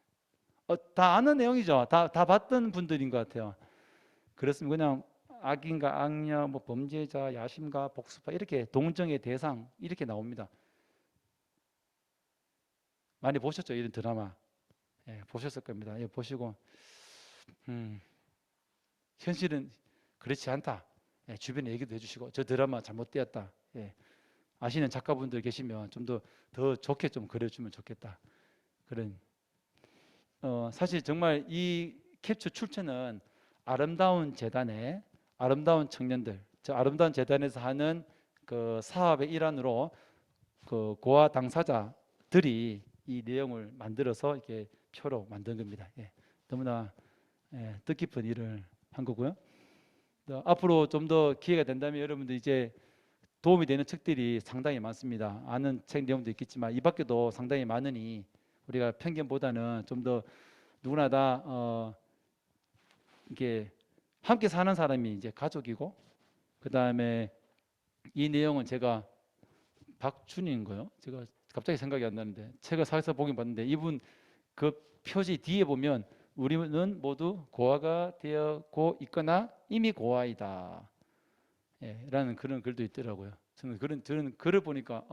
다 아는 내용이죠. 다 봤던 분들인 것 같아요. 그렇습니다. 그냥 악인과 악녀, 뭐 범죄자, 야심가, 복수파 이렇게 동정의 대상 이렇게 나옵니다. 많이 보셨죠? 이런 드라마. 보셨을 겁니다. 보시고 현실은 그렇지 않다. 주변에 얘기도 해주시고 저 드라마 잘못되었다. 아시는 작가분들 계시면 좀 더 좋게 좀 그려주면 좋겠다. 그런 사실 정말 이 캡처 출처는 아름다운 재단의 아름다운 청년들, 저 아름다운 재단에서 하는 그 사업의 일환으로 그 고아 당사자들이 이 내용을 만들어서 이렇게 표로 만든 겁니다. 너무나 뜻깊은 일을 한 거고요. 앞으로 좀 더 기회가 된다면 여러분들 이제 도움이 되는 책들이 상당히 많습니다. 아는 책 내용도 있겠지만 이 밖에도 상당히 많으니 우리가 편견보다는 좀 더 누구나 다 이렇게 함께 사는 사람이 이제 가족이고 그 다음에 이 내용은 제가 박준인가요? 제가 갑자기 생각이 안 나는데 책을 사서 보긴 봤는데 이분 그 표지 뒤에 보면 우리는 모두 고아가 되었고 있거나 이미 고아이다. 라는 그런 글도 있더라고요. 저는 그런 글을 보니까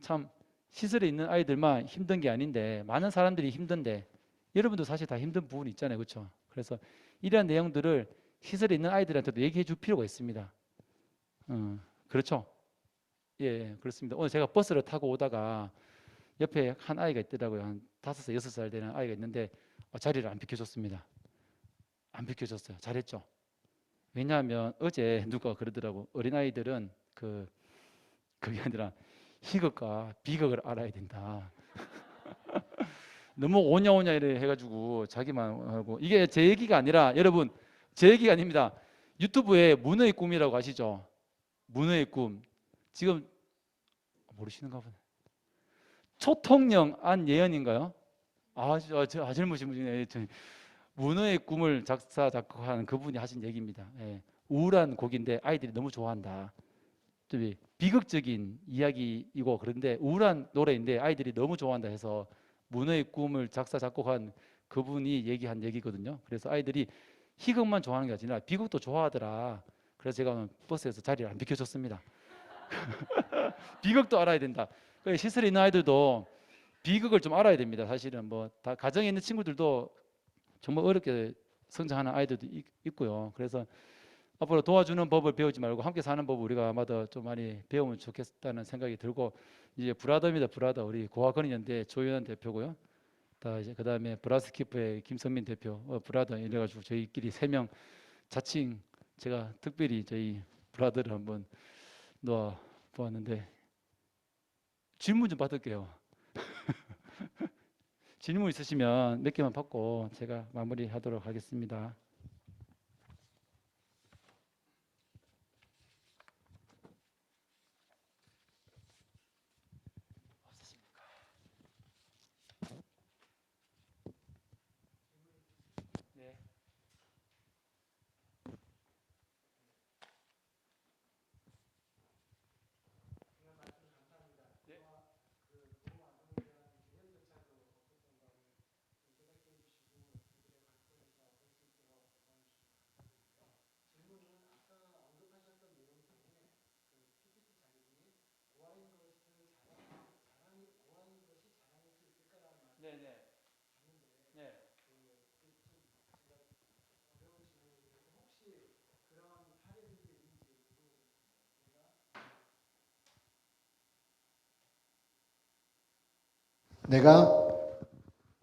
참 시설에 있는 아이들만 힘든 게 아닌데 많은 사람들이 힘든데 여러분도 사실 다 힘든 부분이 있잖아요. 그렇죠? 그래서 이러한 내용들을 시설에 있는 아이들한테도 얘기해 줄 필요가 있습니다. 그렇죠? 그렇습니다. 오늘 제가 버스를 타고 오다가 옆에 한 아이가 있더라고요. 한 5살, 6살 되는 아이가 있는데 자리를 안 비켜줬습니다. 안 비켜줬어요. 잘했죠? 왜냐하면 어제 누가 그러더라고. 어린아이들은 그게 아니라 희극과 비극을 알아야 된다. 너무 오냐오냐 이래 해가지고 자기만 하고 이게 제 얘기가 아니라 여러분 제 얘기가 아닙니다. 유튜브에 문어의 꿈이라고 아시죠? 문어의 꿈. 지금 모르시는가 보네. 초통령 안예은인가요? 젊으신 분이네. 문어의 꿈을 작사 작곡한 그분이 하신 얘기입니다. 우울한 곡인데 아이들이 너무 좋아한다. 좀 비극적인 이야기이고 그런데 우울한 노래인데 아이들이 너무 좋아한다 해서 문어의 꿈을 작사 작곡한 그분이 얘기한 얘기거든요. 그래서 아이들이 희극만 좋아하는 게 아니라 비극도 좋아하더라. 그래서 제가 오늘 버스에서 자리를 안 비켜줬습니다. 비극도 알아야 된다. 시설에 있는 아이들도 비극을 좀 알아야 됩니다. 사실은 뭐 다 가정에 있는 친구들도 정말 어렵게 성장하는 아이들도 있고요. 그래서 앞으로 도와주는 법을 배우지 말고 함께 사는 법을 우리가 아마도 좀 많이 배우면 좋겠다는 생각이 들고 이제 브라더입니다. 브라더 우리 고아건의연대 조현원 대표고요. 이제 그다음에 브라스키프의 김성민 대표 브라더 이래가지고 저희끼리 3명 자칭 제가 특별히 저희 브라더를 한번 놓아 보았는데 질문 좀 받을게요. 질문 있으시면 몇 개만 받고 제가 마무리하도록 하겠습니다. 네. 네. 내가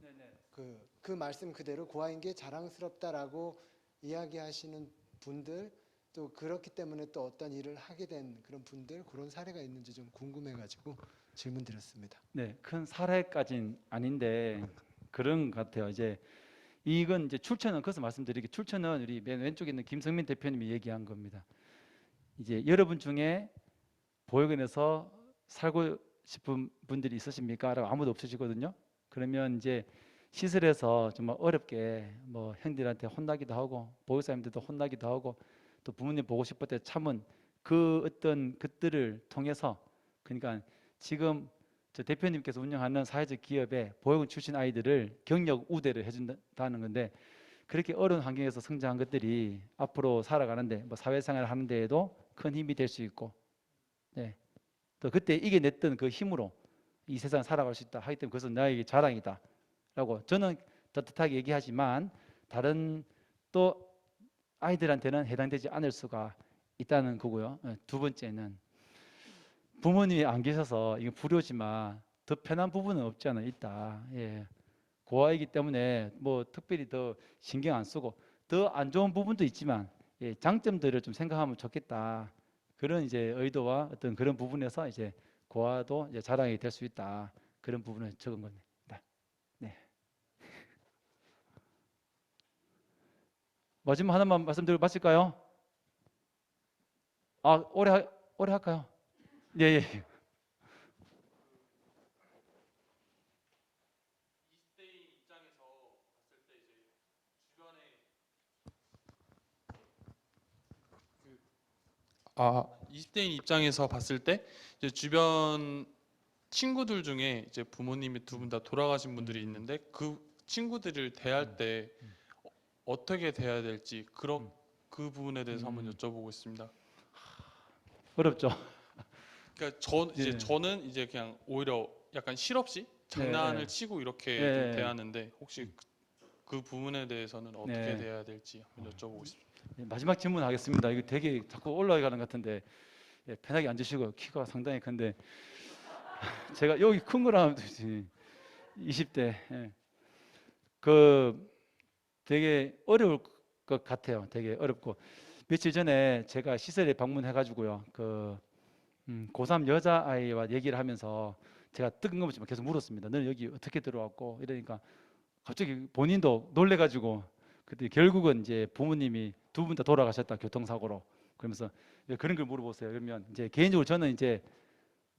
네네. 그 말씀 그대로 고아인 게 자랑스럽다라고 이야기하시는 분들, 또 그렇기 때문에 또 어떤 일을 하게 된 그런 분들, 그런 사례가 있는지 좀 궁금해가지고 질문 드렸습니다. 네, 큰 사례까진 아닌데 그런 것 같아요. 이제 이건 이제 출처는 그래서 말씀드리게 출처는 우리 맨 왼쪽에 있는 김성민 대표님이 얘기한 겁니다. 이제 여러분 중에 보육원에서 살고 싶은 분들이 있으십니까? 라고 아무도 없으시거든요. 그러면 이제 시설에서 정말 어렵게 뭐 형들한테 혼나기도 하고 보육사님들도 혼나기도 하고 또 부모님 보고 싶을 때 참은 그 어떤 것들을 통해서 그러니까 지금 저 대표님께서 운영하는 사회적 기업에 보육원 출신 아이들을 경력 우대를 해준다는 건데 그렇게 어려운 환경에서 성장한 것들이 앞으로 살아가는데 뭐 사회생활을 하는 데에도 큰 힘이 될 수 있고 네. 또 그때 이겨냈던 그 힘으로 이 세상 살아갈 수 있다 하기 때문에 그것은 나에게 자랑이다 라고 저는 떳떳하게 얘기하지만 다른 또 아이들한테는 해당되지 않을 수가 있다는 거고요. 두 번째는 부모님이 안 계셔서 이게 불효지만 더 편한 부분은 없지 않아 있다. 예. 고아이기 때문에 뭐 특별히 더 신경 안 쓰고 더 안 좋은 부분도 있지만 예, 장점들을 좀 생각하면 좋겠다. 그런 이제 의도와 어떤 그런 부분에서 이제 고아도 이제 자랑이 될 수 있다. 그런 부분을 적은 겁니다. 네. 마지막 하나만 말씀드리고 마칠까요? 아, 오래 할까요? 예, 예. 아, 20대인 입장에서 봤을 때 이제 주변 친구들 중에 이제 부모님이 두 분 다 돌아가신 분들이 있는데 그 친구들을 대할 때 어떻게 대해야 될지 그 부분에 대해서 한번 여쭤보고 있습니다. 어렵죠. 그러니까 이제 예, 저는 이제 그냥 오히려 약간 실없이 예, 장난을 예, 치고 이렇게 좀 예, 대하는데 혹시 그 부분에 대해서는 어떻게 예. 대해야 될지 한번 여쭤보고 있습니다. 예, 마지막 질문 하겠습니다. 이거 되게 자꾸 올라가는 것 같은데 예, 편하게 앉으시고 키가 상당히 큰데 제가 여기 큰 거라면 20대 예. 그 되게 어려울 것 같아요. 되게 어렵고 며칠 전에 제가 시설에 방문해 가지고요. 고3 여자아이와 얘기를 하면서 제가 뜬금없이 계속 물었습니다. 너는 여기 어떻게 들어왔고 이러니까 갑자기 본인도 놀래 가지고 그때 결국은 이제 부모님이 두 분 다 돌아가셨다 교통사고로 그러면서 왜 그런 걸 물어보세요. 그러면 이제 개인적으로 저는 이제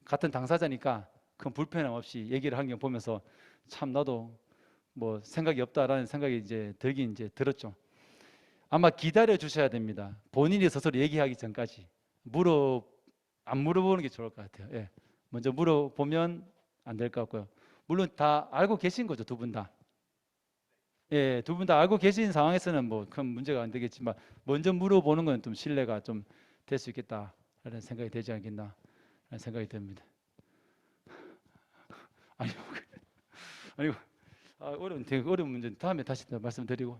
같은 당사자니까 큰 불편함 없이 얘기를 한 경 보면서 참 나도 뭐 생각이 없다라는 생각이 이제 들긴 이제 들었죠. 아마 기다려 주셔야 됩니다. 본인이 스스로 얘기하기 전까지 안 물어보는 게 좋을 것 같아요. 예. 먼저 물어보면 안 될 것 같고요. 물론 다 알고 계신 거죠, 두 분 다. 예, 두 분 다 알고 계신 상황에서는 뭐 큰 문제가 안 되겠지만 먼저 물어보는 건 좀 신뢰가 좀 될 수 있겠다라는 생각이 되지 않겠나 라는 생각이 듭니다. 아니, 아니, 되게 어려운 문제 다음에 다시 또 말씀드리고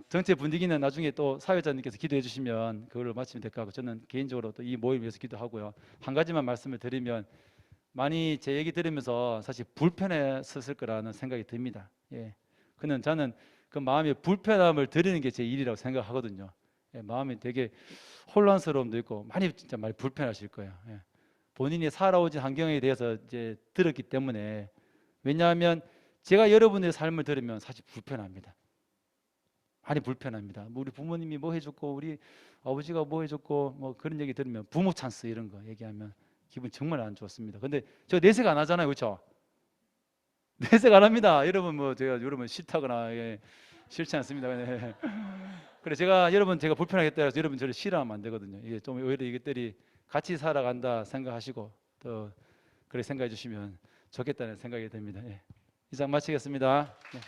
전체 분위기는 나중에 또 사회자님께서 기도해 주시면 그걸로 마치면 될 것 같고 저는 개인적으로 또 이 모임 위해서 기도하고요. 한 가지만 말씀을 드리면 많이 제 얘기 들으면서 사실 불편했을 거라는 생각이 듭니다. 예. 그는 저는 그 마음의 불편함을 드리는 게 제 일이라고 생각하거든요. 예, 마음이 되게 혼란스러움도 있고 많이 진짜 많이 불편하실 거예요. 예. 본인이 살아오진 환경에 대해서 이제 들었기 때문에 왜냐하면 제가 여러분의 삶을 들으면 사실 불편합니다. 많이 불편합니다. 뭐 우리 부모님이 뭐 해줬고 우리 아버지가 뭐 해줬고 뭐 그런 얘기 들으면 부모 찬스 이런 거 얘기하면 기분 정말 안 좋습니다. 근데 저 내색 안 하잖아요, 그렇죠? 내색 안 합니다. 여러분 뭐 제가 여러분 싫다거나 예, 싫지 않습니다. 예. 그래 제가 불편하게 따라서 여러분 저를 싫어하면 안 되거든요. 이게 좀 오히려 이것들이 같이 살아간다 생각하시고 또 그렇게 생각해 주시면 좋겠다는 생각이 듭니다. 예. 이상 마치겠습니다. 네.